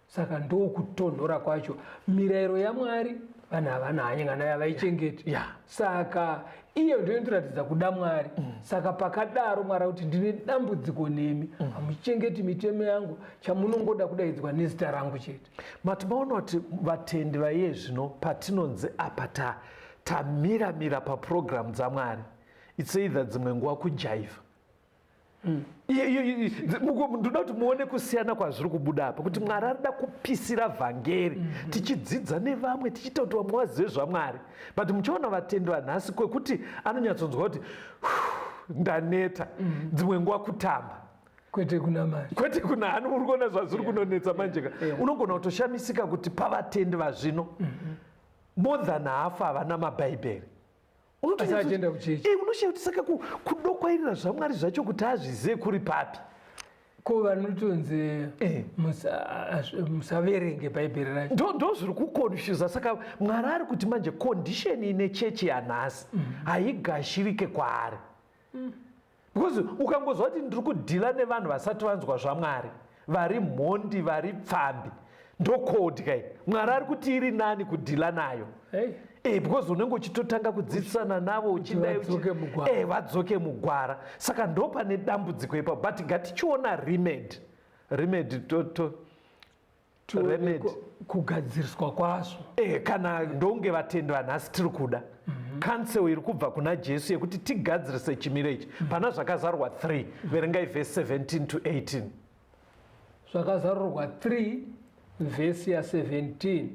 Speaker 2: Saka ndokutonhora kwacho. Mirayiro yaMwari vanhu havana hanya nayo havaichengeti. Saka iyo ndio inotiratidza kuda Mwari. Saka pakadaro Mwari kuti ndine dambudziko nemi, hamuchengeti mitemo yangu, chamunongoda kudaidzwa nezita rangu chete.
Speaker 3: Matimaona kuti vatendi vaiye zvino patinonzi apa tamira paprogramu dzaMwari, it's either dzimwe nguva kujaivha. Ndoda kuti muone kusiyana kwazviri kubuda apa, kuti Mwari arida kupisira vhangeri, tichidzidza nevamwe tichiita kuti vamwe vazive zvaMwari. But muchiona vatendi vanhasi kwekuti anonyatsonzwa kuti ndaneta, dzimwe nguva kutamba,
Speaker 2: kwete kunamata,
Speaker 3: kwete kuna hani. Muri kuona zvazviri kunonetsa manjeka. Unogona kutoshamisika kuti pavatendi vazvino more than half havana mabhaibheri.
Speaker 2: Unoshaya kuti
Speaker 3: saka kudokwairira zvaMwari zvacho kuti azvizive kuri papi
Speaker 2: ko vanotonzi musaverenge bhaibheri racho
Speaker 3: ndo zviri kukonfyuza. Saka Mwari ari kuti manje kondisheni ine chechi yanhasi haigashirike kwaari, because ukangozva kuti ndiri kudhila nevanhu vasati vanzwa zvaMwari, vari mhondi, vari pfambi, ndokodya. Mwari ari kuti iri nani kudhila nayo. Because unenge uchitotanga kudzidzisana navo uchidai vadzoke mugwara. Saka ndo pane dambudziko ipapo, but ngatichiona remedy
Speaker 2: kugadziriswa kwazvo.
Speaker 3: Kana ndonge vatendi vanhasi tiri kuda kansel iri kubva kuna Jesu yekuti tigadzirise chimiro ichi. Pana zvakazarurwa 3, verengai vhesi 17 to 18.
Speaker 2: Zvakazarurwa 3 vhesi ya 17.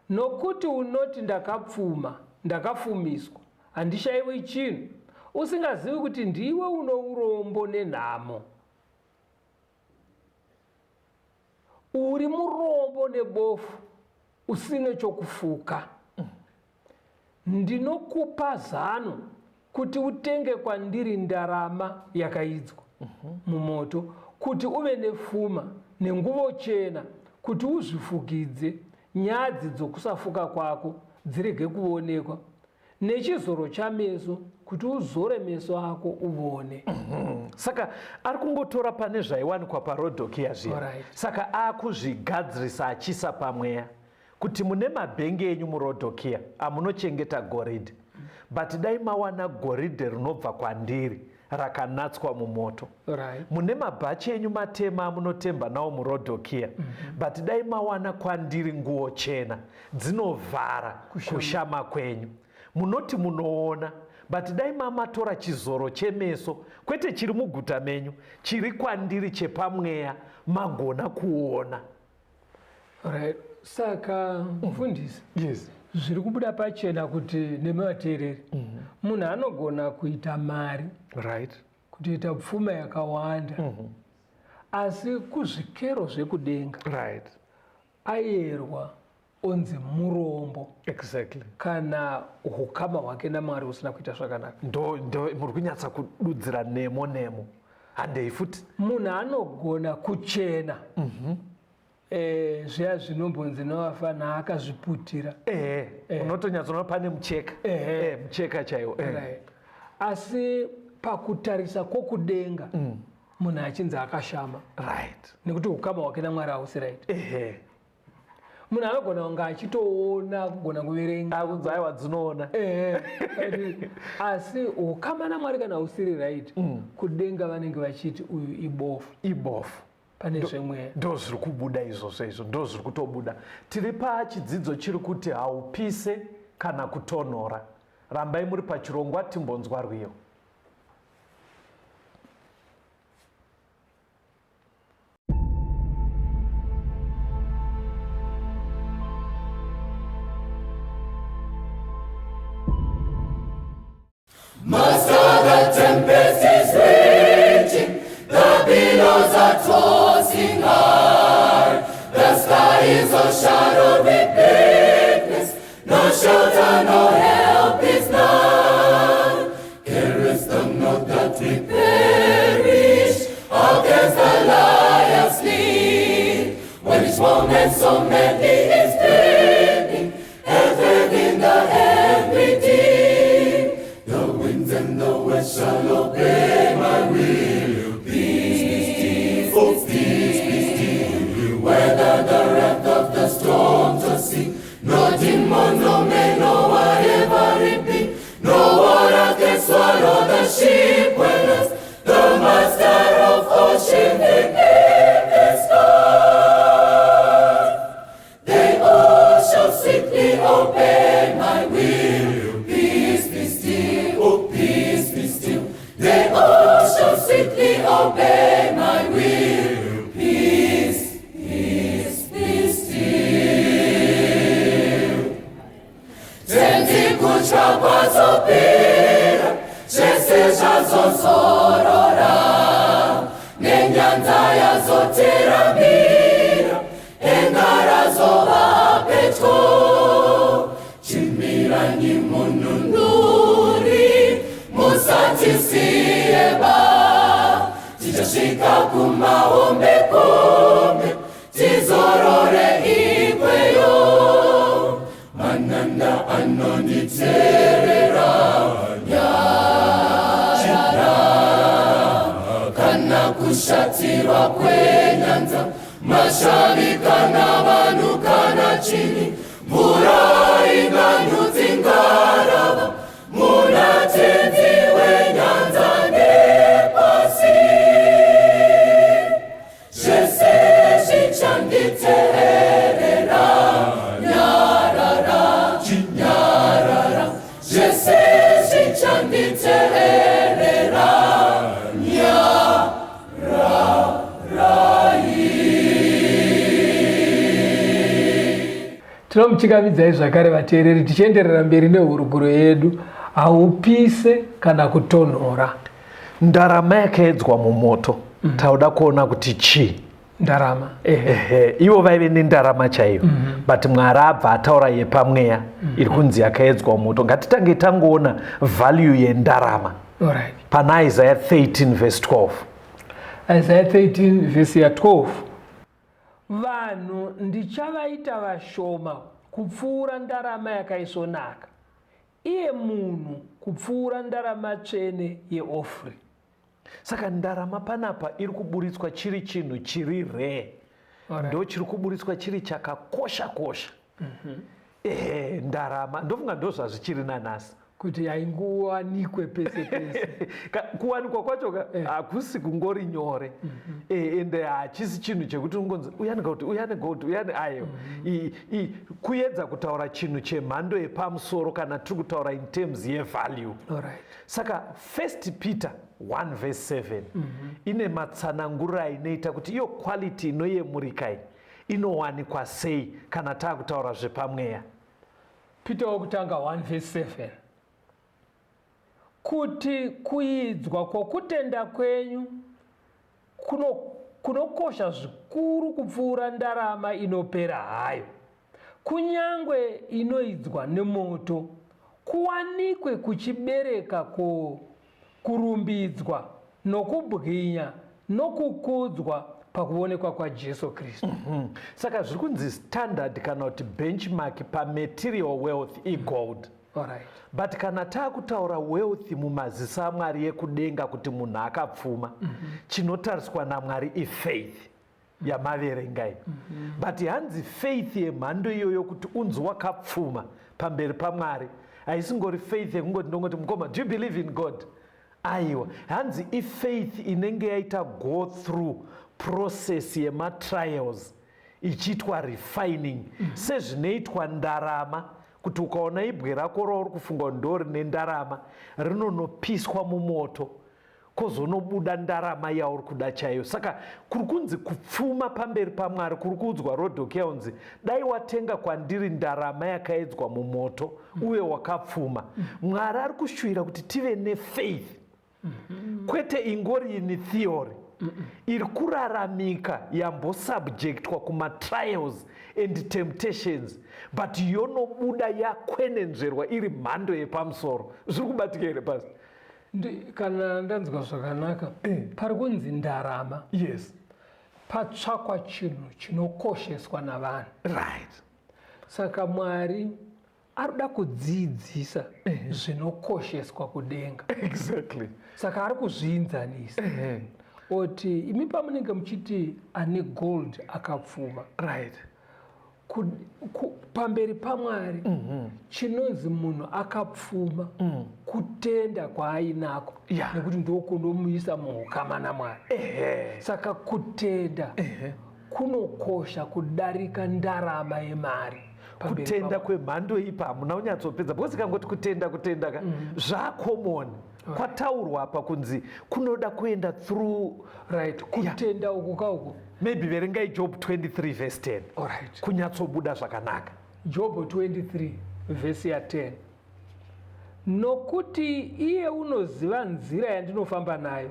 Speaker 2: Nokuti unoti ndakapfuma, ndakafumiswa, handishayiwi chinhu, usingazivi kuti ndiwe uno urombo nenhamo. Uri murombo nebofu, usine chokufuka. Ndinokupa zano kuti utenge kwandiri ndarama yakaidzwa mumoto, kuti uve nepfuma nenguvo chena, kuti uzvifukidze nyadzi dzokusafuka kwako dzirege kuonekwa, nechizoro chameso kuti uzore meso ako uone.
Speaker 3: Saka ari kungotora pane zvaiwanikwa paRodhokia zviya. Saka akuzvigadzirisa achisa pamweya kuti mune mabhenge enyu muRodhokia amunochengeta goridhe, but dai mawana goridhe rinobva kwandiri rakanatswa mumoto. Mune mabhachi enyu matema amunotemba nawo muRodhokia, but dai mawana kwandiri nguo chena dzinovhara kushama kwenyu. Munoti munoona, but dai mamatora chizoro chemeso, kwete chiri muguta menyu, chiri kwandiri chepamweya, magona kuona.
Speaker 2: Saka mufundisi, zviri kubuda pachena kuti nemuvateereri, munhu anogona kuita mari, kutoita pfuma yakawanda, asi kuzvikero zvekudenga ayerwa onzi murombo. Kana ukama hwake naMwari usina kuita zvakanaka.
Speaker 3: Muri kunyatsa kududzira nemo handei futi.
Speaker 2: Munhu anogona kuchena zviya zvinombonzi novafana akazviputira.
Speaker 3: Unotonyatsoona pane mucheka. Mucheka chaiwo.
Speaker 2: Asi pakutarisa kwokudenga munhu achinzi akashama. Nekuti ukama hwake naMwari hausi munhu anogona kunge achitoona, kugona kuverenga
Speaker 3: kunzi aiwa dzinoona.
Speaker 2: Asi ukama naMwari kana usiri kudenga vanenge vachiti uyu ibofu. Pane zvemweya.
Speaker 3: Ndo zviri kubuda izvozvo, ndo zviri kutobuda. Tiri pachidzidzo chiri kuti haupise kana kutonhora. Rambai muri pachirongwa timbonzwa rwiyo.
Speaker 1: Master, the tempest is raging, the billows are tossing high, the sky is all shadowed with darkness, no shelter, no help is nigh. Carest them not that we perish, against the lions lead, when each moment so many is burning, ever in the every deed. And the west shall obey my will. Peace be still, oh peace be still. Whether the wrath of the storm to see, no demon, no man, no whatever it be, no water can swallow the ship when us, the master of ocean, the endless sky. They all shall sweetly obey my will. Peace be still, oh peace be still. They all shall sweetly obey my will. Peace, peace be still. Senti kucha kwazopera, zvese zvazozorora, nenyanza yazoteramira, engara zova pedyo. Chimiranyi mununuri, musatisieba, tichasvika kusvika kumahombekombe tizorore ikweyo. Mananda anonditerera nyarara, kana kushatirwa kwenyanza, mashavi kana vanhu kana chini, mvura inganyudzi ngarava, munatenzi wenyanza nepasi. Zvese zvichanditeerera nyarara, nyarara, zvese zvichanditeerera
Speaker 2: Tinomuchingamidzai zvakare vateereri, tichienderera mberi nehuruguro yedu. Haupise kana kutonhora.
Speaker 3: Ndarama yakaedzwa mumoto. Tauda kuona kuti chii
Speaker 2: Ndarama.
Speaker 3: Ivo vaive nendarama chaiyo. But Mwari abva ataura yepamweya iri kunzi yakaedzwa mumoto. Ngatitange tangoona value yendarama.
Speaker 2: Alright.
Speaker 3: Pana Isaiah 13 verse 12.
Speaker 2: Isaiah 13 verse 12. Vanhu ndichavaita vashoma kupfuura ndarama yakaisvonaka, iye munhu kupfuura ndarama tsvene yeofri.
Speaker 3: Saka ndarama panapa iri kuburitswa chiri chinhu chiri rare. Ndo chiri kuburitswa chiri chakakosha kosha. Ndarama ndofunga ndo zvazvichiri nanhasi
Speaker 2: kuti haingowanikwe pese pese.
Speaker 3: Kuwanikwa kwacho hakusi kungori nyore. Ende hachisi chinhu chekuti ungonzi uyani gauti uyani gauti uyani ayo. Kuedza kutaura chinhu chemhando yepamusoro kana tiri kutaura in terms yevalue. Saka 1 Peter 1 verse 7 ine matsanangurira inoita kuti iyo quality inoyemurikai inowanikwa sei kana taakutaura zvepamweya.
Speaker 2: Peter wokutanga 1 verse 7. Kuti kuidzwa kwokutenda kwenyu kunokosha zvikuru kupfuura ndarama inopera hayo, kunyangwe inoidzwa nemoto, kuwanikwe kuchibereka kurumbidzwa nokubwinya nokukudzwa pakuonekwa kwaJesu Kristu.
Speaker 3: Saka zviri kunzi standard kana kuti benchmark pamaterial wealth igold.
Speaker 2: Alright.
Speaker 3: But kana taakutaura wealth mumaziso aMwari ekudenga kuti munhu akapfuma, chinotariswa naMwari ifaith yamaverengai. But hanzi faith yemhando iyoyo kuti unzi wakapfuma pamberi paMwari, haisingori faith yekungoti ndongoti mukoma, do you believe in God? Aiwa, hanzi ifaith inenge yaita go through process yematrials ichiitwa refining, sezvinoitwa ndarama. Kuti ukaona ibwe rako rauri kufunga ndori nendarama rinonopiswa mumoto kozonobuda ndarama yauri kuda chaiyo. Saka kuri kunzi kupfuma pamberi paMwari kuri kuudzwa Rodhokia unzi dai watenga kwandiri ndarama yakaedzwa mumoto uye wakapfuma. Mwari ari kushuvira kuti tive nefaith, kwete ingori ini theory iri kuraramika yambosubjectwa kumatrials and temptations, but yonobuda yakwenenzverwa iri mhando yepamusoro. Zviri kubatika here pasi?
Speaker 2: Kana ndanzwa zvakanaka, pari kunzi ndarama.
Speaker 3: Yes.
Speaker 2: Patsvakwa chinhu chinokosheswa navanhu.
Speaker 3: Right.
Speaker 2: Saka Mwari arikuda kudzidzisa zvinokosheswa kudenga.
Speaker 3: Exactly.
Speaker 2: Saka ari kuzviinzanisa. Oti imi pamunenge muchiti ane gold akapfuma.
Speaker 3: Right.
Speaker 2: Pamberi paMwari chinonzi munhu akapfuma kutenda kwaainako, nekuti ndokunomuisa muukama naMwari. Saka kutenda kunokosha kudarika ndarama yemari.
Speaker 3: Kutenda kwemhando ipa hamuna unyatsopedza, because kangoti kutenda zvakomoni. Kwataurwa apa kunzi kunoda kuenda through.
Speaker 2: Right. Kutenda uku kauku
Speaker 3: maybe verengai Job 23 verse 10.
Speaker 2: Alright.
Speaker 3: Kunyatsobuda zvakanaka.
Speaker 2: Job 23 verse 10. Nokuti iye unoziva nzira yandinofamba nayo,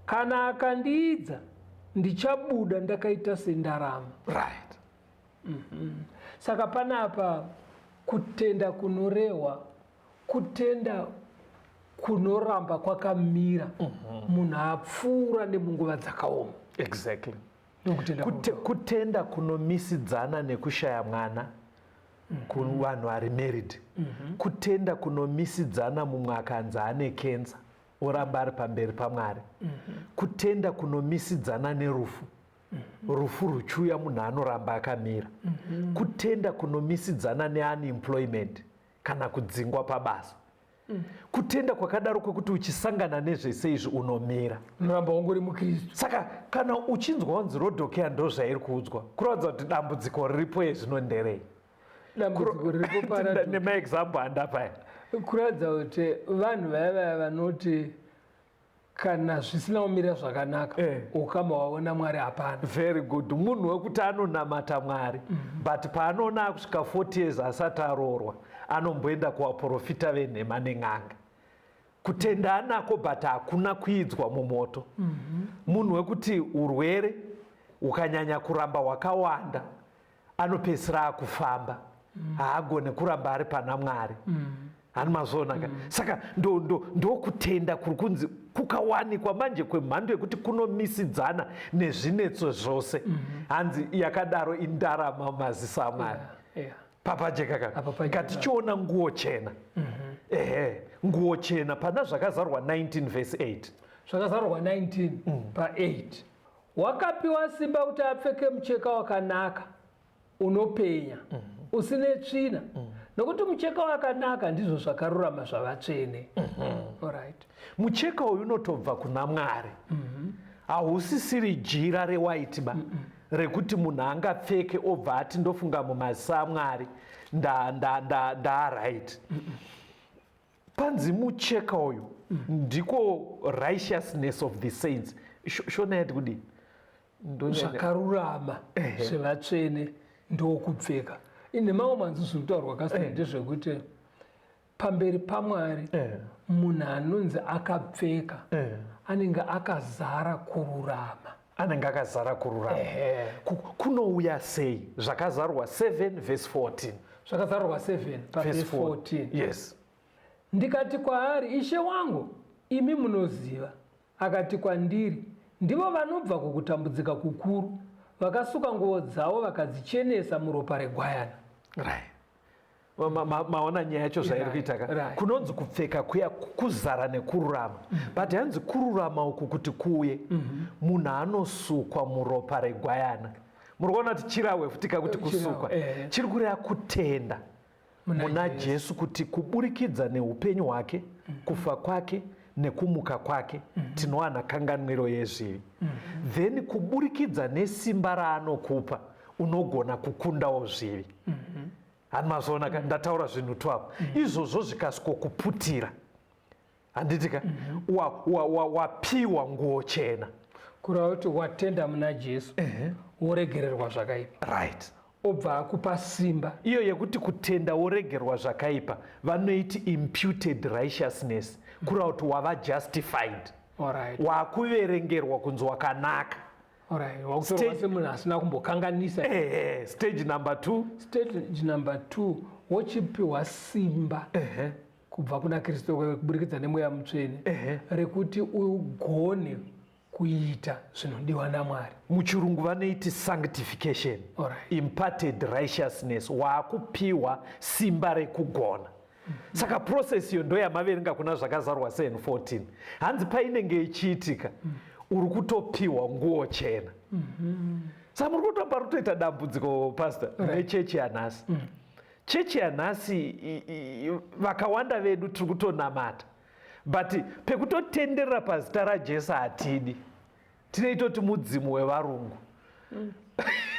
Speaker 2: kana akandiidza ndichabuda ndakaita sendarama.
Speaker 3: Right.
Speaker 2: Saka panapa kutenda kunorehwa, kutenda kunoramba kwakamira munhu apfuura nemunguva dzakaoma.
Speaker 3: Exactly.
Speaker 2: Nokutenda
Speaker 3: Kutenda kunomisidzana nekushaya mwana kuvanhu vari married. Kutenda kunomisidzana mumwe akanzi ane kenza oramba ari pamberi paMwari. Kutenda kunomisidzana nerufu. Rufu ruchiuya munhu anoramba akamira. Kutenda kunomisidzana neunemployment kana kudzingwa pabasa. Kutenda kwakadaro kwekuti uchisangana nezvese izvi unomira,
Speaker 2: unoramba ungori muKristu.
Speaker 3: Saka kana uchinzwa kunzi Rodokea ndo zvairi kuudzwa, kuratidza kuti dambudziko riripo yezvino nderei?
Speaker 2: Dambudziko riripo parato
Speaker 3: nemaexample andapaya,
Speaker 2: kuratidza kuti vanhu vaya vanoti kana zvisina kumira zvakanaka ukama waona Mwari hapana.
Speaker 3: Very good. Munhu wekuti anonamata Mwari but paanoona akusvika 40 years asati aroorwa anomboenda kuvaprofita venhema nen'anga. Kutenda anako but hakuna kuidzwa mumoto. Munhu wekuti urwere ukanyanya kuramba hwakawanda anopedzisira akufamba, haagone kuramba ari pana Mwari. Hanimazonaka. Saka ndokutenda kuri kunzi kukawanikwa manje kwemhando yekuti kunomisidzana nezvinetso zvose. Hanzi yakadaro indarama mumazisa aMwari. Papajeka ngatichiona nguo chena. Nguo chena pana zvakazarwa 19 verse 8.
Speaker 2: Zvakazarwa 19 pa8. Wakapiwa simba kuti apfeke mucheka wakanaka unopenya usine tsvina, nokuti mucheka wakanaka ndizvo zvakarurama zvavatsvene. Alright.
Speaker 3: Mucheka uyu unotobva kuna Mwari. Hausisiri jira rewaiti ba rekuti munhu angapfeke obva ati ndofunga mumazisa aMwari right. Panzi mucheka uyu ndiko righteousness of the saints. Shona yati kudi
Speaker 2: zvakarurama zvevatsvene ndokupfeka. Ine mamwe manzuzvi kutaurwa kasina ndezvekuti pamberi paMwari munhu anonzi akapfeka anenge akazara kururama.
Speaker 3: Anenge akazara kururama. Kunouya sei? Zvakazarwa 7 verse 14.
Speaker 2: Zvakazarwa 7 verse 14.
Speaker 3: Yes.
Speaker 2: Ndikati kwaari, Ishe wangu, imi munoziva. Akati kwandiri, ndivo vanobva kukutambudzika kukuru, vakasuka nguo dzavo vakadzichenesa muropa regwayana.
Speaker 3: Maona nyaya yacho zvairi kuita. Kunonzi kupfeka kuya kuzara nekururama. But hanzi kururama uku kuti kuuye munhu anosukwa muropa regwayana. Murikuona kuti chirawe futika kuti kusukwa. Chiri kureva kutenda muna Jesu kuti kuburikidza neupenyu hwake, kufa kwake nekumuka kwake tinowana kanganwiro yezvivi. Then kuburikidza nesimba raanokupa unogona kukundawo zvivi. Hanimazona ndataura zvinhu 12. Izvozvo zvikasvikokuputira, handitika wapiwa nguo chena,
Speaker 2: kureva kuti watenda muna Jesu woregererwa zvakaipa.
Speaker 3: Right.
Speaker 2: Obva akupa simba
Speaker 3: iyo yekuti kutenda woregerwa zvakaipa vanoiti imputed righteousness, kureva kuti wava justified. Wakuverengerwa kunzi wakanaka.
Speaker 2: Wakutorwa semunhu asina kumbokanganisa.
Speaker 3: Stage number 2.
Speaker 2: Stage number 2 wochipiwa simba kubva kuna Kristu kuburikidza nemweya mutsvene rekuti ugone kuita zvinodiwa naMwari.
Speaker 3: Muchirungu vanoiti sanctification. Imparted righteousness. Waakupiwa simba rekugona. Saka process iyo ndo yamaverenga kuna zvakazarwa 7:14. Hanzi painenge ichiitika uri kutopiwa nguo chena. Saka muri kutopa rutoita dambudziko pastor nechechi yanhasi. Chechi yanhasi vakawanda vedu tiri kutonamata, but pekutotenderera pazita raJesu hatidi, tinoitoti mudzimu wevarungu.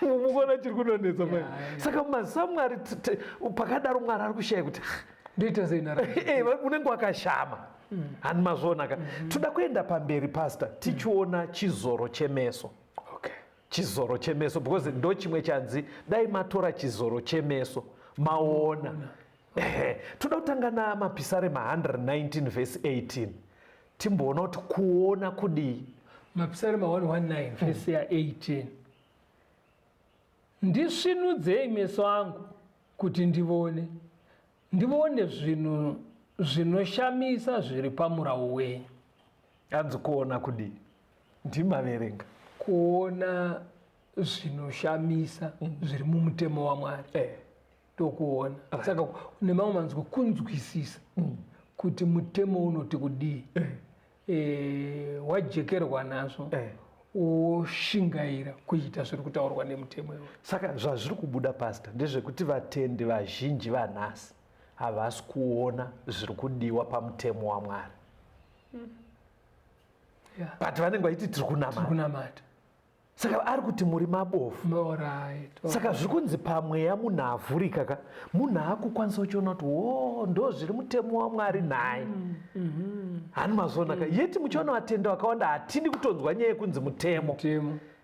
Speaker 3: Mukona chiri kunonetsa mai. Saka mumazisa aMwari pakadaro Mwari ari kushaya kuti
Speaker 2: ndoita sei nara.
Speaker 3: Unenge wakashama. Hanimazonaka. Toda kuenda pamberi pastor tichiona chizoro chemeso. Chizoro chemeso, because ndo chimwe chanzi dai matora chizoro chemeso maona. Toda kutanga namapisarema 119 verse 18. Timboona kuti kuona kudii.
Speaker 2: Mapisarema 119 verse ya 18. Ndisvinudzei meso angu kuti ndivone zvinhu zvinoshamisa zviri pamurawo wenyu.
Speaker 3: Hanzi kuona kudii? Ndimaverenga.
Speaker 2: Kuona zvinoshamisa zviri mumutemo waMwari. Tokuona. Saka nemamwe manzwi kunzwisisa kuti mutemo unoti kudii. Wajekerwa nazvo. Oshingaira kuita zviri kutaurwa nemutemo iwoyo.
Speaker 3: Saka zvazviri kubuda pastor ndezvekuti vatendi vazhinji vanhasi havasi kuona zviri kudiwa pamutemo waMwari. But vanenge vachiti tiri kunamata. Saka ari kuti muri mabofu. Saka zviri kunzi pamweya munhu avhurika ka, munhu akukwanisa kuchiona kuti ndo zviri mutemo waMwari nhai. Hani mazona ka, yeti muchiona vatendi vakawanda hatidi kutonzwa nyaya yekunzi mutemo.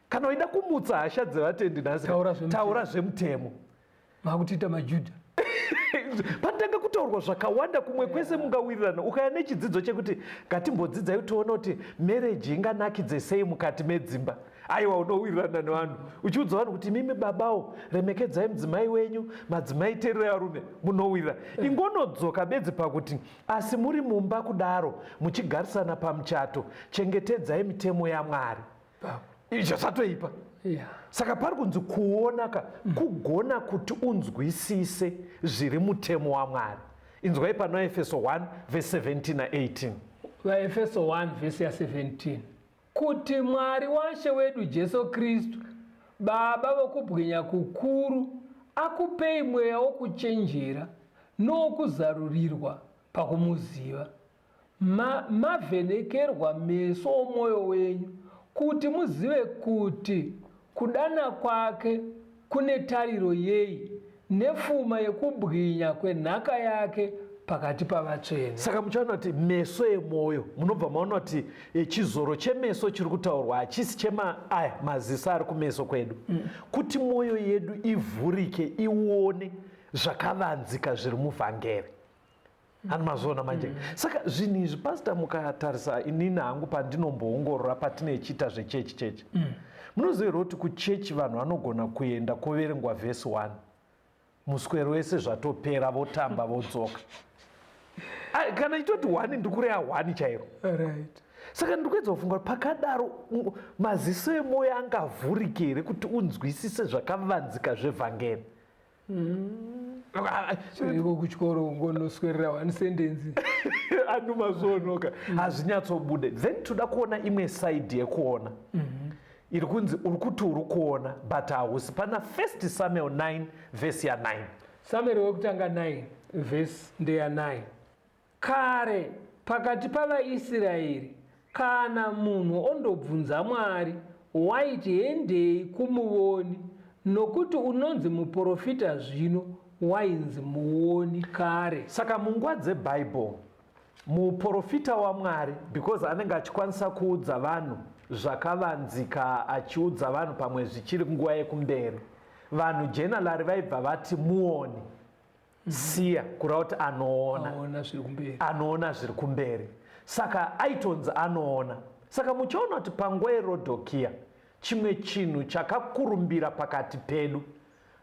Speaker 3: Kana uida kumutsa hasha dzevatendi nhasi, taura zvemutemo.
Speaker 2: Makutiita maJudha.
Speaker 3: Patanga kutaurwa zvakawanda kumwe kwese mungawirirana. Ukaya nechidzidzo chekuti ngatimbodzidzai toona kuti marriage inganakidze sei mukati medzimba. Aiwa unowirirana nevanhu uchiudza vanhu kuti mimi babawo remekedzai mudzimai wenyu, madzimai teererai varume, munowirira. Ingonodzoka bedzi pakuti asi muri mumba kudaro muchigarisana pamuchato, chengetedzai mitemo yaMwari. Izvo zvatoipa. Saka pari kunzi kuonaka kugona kuti unzwisise zviri mutemo waMwari. Inzwai pano Efeso 1 verse 17 na 18.
Speaker 2: Efeso 1 verse 17. Kuti Mwari washe wedu Jesu Kristu, Baba vokubwinya kukuru, akupei mweya wokuchenjera nokuzarurirwa pakumuziva. Mavhenekerwa meso omwoyo wenyu kuti muzive kuti kudana kwake kune tariro yei nepfuma yekubwinya kwenhaka yake pakati pavatsvene.
Speaker 3: Saka muchaona kuti meso emwoyo, munobva maona kuti chizoro chemeso chiri kutaurwa hachisi maziso ari kumeso kwedu. Kuti mwoyo yedu ivhurike ione zvakavanzika zviri muvhangeri. Hani mazona manje. Saka zvinhu izvi pastor mukatarisa inini hangu pandinomboongorora patinechita zvechechi. Munozivirwa kuti kuchechi vanhu vanogona kuenda koverengwa vhesi 1. Muswero wese zvatopera votamba vodzoka. Kana ichitoti 1 ndikureya 1 chairo. Saka ndikuedza kufunga kuti pakadaro maziso emwoyo angavhurike here kuti unzwisise zvakavanzika zvevhangeri.
Speaker 2: Iko kuchikoro ngonoswerera 1 sentence.
Speaker 3: Anumazonoka. Hazvinyatsobude. Then toda kuona imwe side yekuona. Iri kunzi uri kuti uri kuona but hausi. Pana 1 Samuel 9 verse ya 9.
Speaker 2: Samuel wekutanga 9 verse ndeya 9. Kare pakati pavaIsraeri kana munhu ondobvunza Mwari, waiti endei kumuoni, nokuti unonzi muprofita zvino wainzi muoni kare. Saka
Speaker 3: munguva dzeBhayibheri muprofita waMwari, because anenge achikwanisa kuudza vanhu zvakavanzika, achiudza vanhu pamwe zvichiri nguva yekumberi, vanhu generally vaibva vati muoni, siya, kureva kuti anoona zviri kumberi. Saka aitonzi anoona. Saka muchiona kuti panguva yeRodhokia chimwe chinhu chakakurumbira pakati pedu,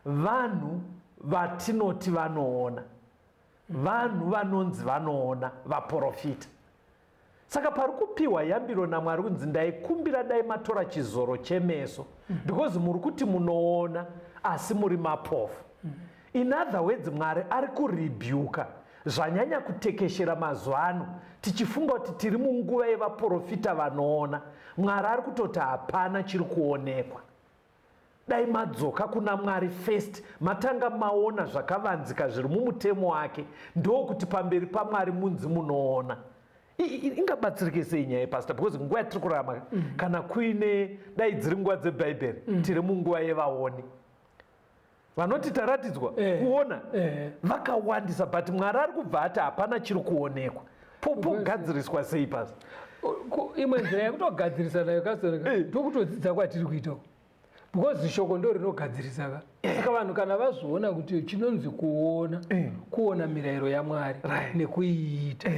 Speaker 3: vanhu vatinoti vanoona, vanhu vanonzi vanoona, vaprofita. Saka pari kupiwa yambiro naMwari kunzi ndaikumbira dai matora chizoro chemeso, because muri kuti munoona asi muri mapofu. In other words, Mwari ari kurebuka zvanyanya kutekeshera mazuva ano tichifunga kuti tiri munguva yevaprofita vanoona. Mwari ari kutoti hapana chiri kuonekwa. Dai madzoka kuna Mwari first, matanga maona zvakavanzika zviri mumutemo wake, ndokuti pamberi paMwari munzi munoona. Ingabatsirike sei nyaya pastor, because nguva yatiri kurarama kana kuine dai dziri nguva dzeBhaibheri tiri munguva yevaoni. Vanoti taratidzwa kuona vakawandisa, but Mwari ari kubva ati hapana chiri kuonekwa. Pogadziriswa sei pastor?
Speaker 2: Imwe nzira yekutogadzirisa nayo kasoneka tokutodzidza kwatiri kuita, because shoko ndo rinogadzirisa. Saka vanhu kana vazviona kuti chinonzi kuona mirayiro yaMwari nekuiita,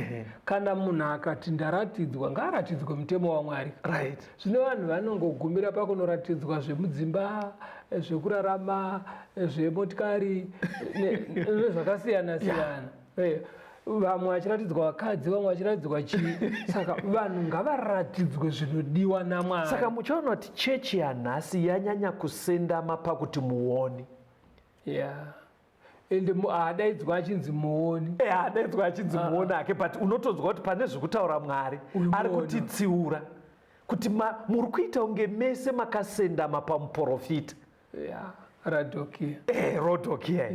Speaker 2: kana munhu akati ndaratidzwa, ngaaratidzwe mutemo waMwari. Zvino vanhu vanongogumira pakunoratidzwa zvemudzimba, zvekurarama, zvemotikari nezvakasiyana siyana. vamwe vachiratidzwa vakadzi vamwe vachiratidzwa chii saka vanhu ngavaratidzwe zvinodiwa naMwari.
Speaker 3: Saka muchaona kuti chechi yanhasi yanyanya kusendama pakuti muoni.
Speaker 2: ende haadaidzwa achinzi muoni.
Speaker 3: Haadaidzwa achinzi muoni ake, but unotonzwa kuti pane zvekutaura Mwari ari kutitsiura kuti muri kuita unge mese makasendama pamuprofita. Rodhokia.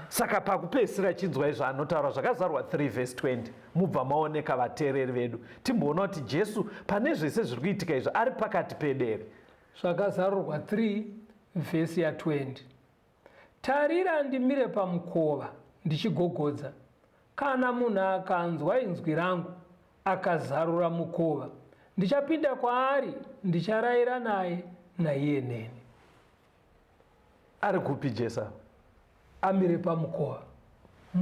Speaker 3: Saka pakupedzisira chinzwa izvo anotaura zvakazarwa 3 verse 20 mubva maoneka vateereri vedu timboona kuti Jesu pane zvese zviri kuitika izvo ari pakati pedere.
Speaker 2: Zvakazarurwa 3 vhesi ya 20. Tarira ndimire pamukova ndichigogodza. Kana munhu akanzwa inzwi rangu akazarura mukova, ndichapinda kwaari ndicharayira naye naiye neni.
Speaker 3: Ari kupi Jesu?
Speaker 2: Amire pamukova.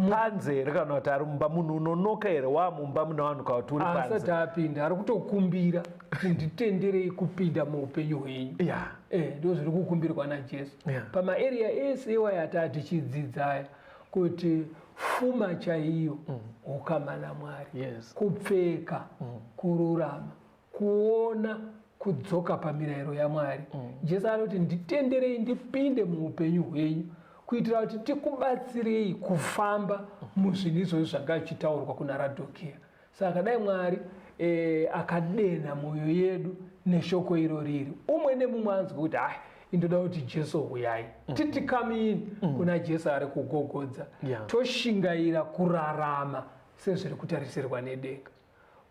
Speaker 3: Panze here kana kuti ari mumba? Munhu unonoka here wamumba muna vanhu kana kuti uri panze?
Speaker 2: Asati apinda ari kutokumbira kuti nditenderei kupinda muupenyu hwenyu. Ndo zviri kukumbirwa naJesu. Pamaarea ese iwayo atati tichidzidzaya kuti fuma chaiyo ukama naMwari, kupfeka, kururama, kuona, kudzoka pamirayiro yaMwari. Jesu anoti nditenderei ndipinde muupenyu hwenyu kuitira kuti tikubatsirei kufamba muzvinhu izvozvo zvanga zvichitaurwa kuna Radhokia. Saka dai Mwari akadena mwoyo yedu neshoko iro riri, umwe nemumwe anzwe kuti indoda kuti Jesu uyai titikamini kuna Jesu ari kugogodza, toshingaira kurarama sezviri kutarisirwa nedenga.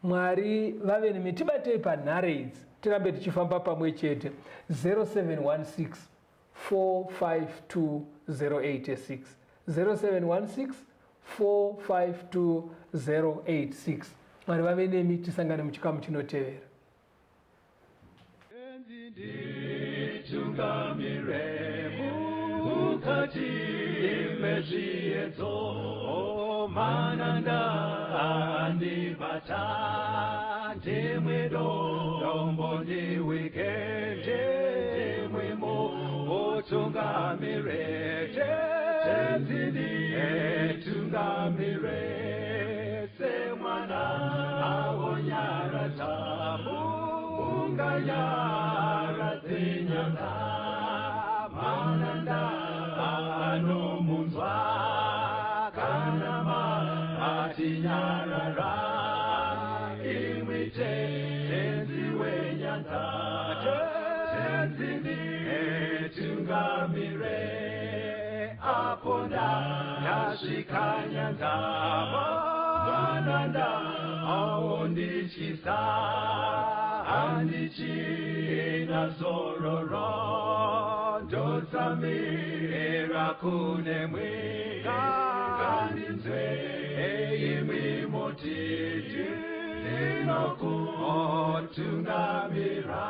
Speaker 2: Mwari vave nemi, tibatei panhare idzi tirambe tichifamba pamwe chete. 0716 452 086 0716 452 086. Mwari vave nemi, tisangane muchikamu chinotevera.
Speaker 1: Tungamire mukati mezviedzo mananda andibata ndimwedo dombo ndi wikende mwimo tungamire tenzini tungamire se mwana awonyara tabu unganyara zinyanga mananda anomunzwa kanama atinyarara imwite tenzi wenyanza tenzini tungamire aponda yasvika nyanza mananda aondichisa andichina zororo ndotsamira kune mwika kandinzwe imwi motiti ndinokutungamira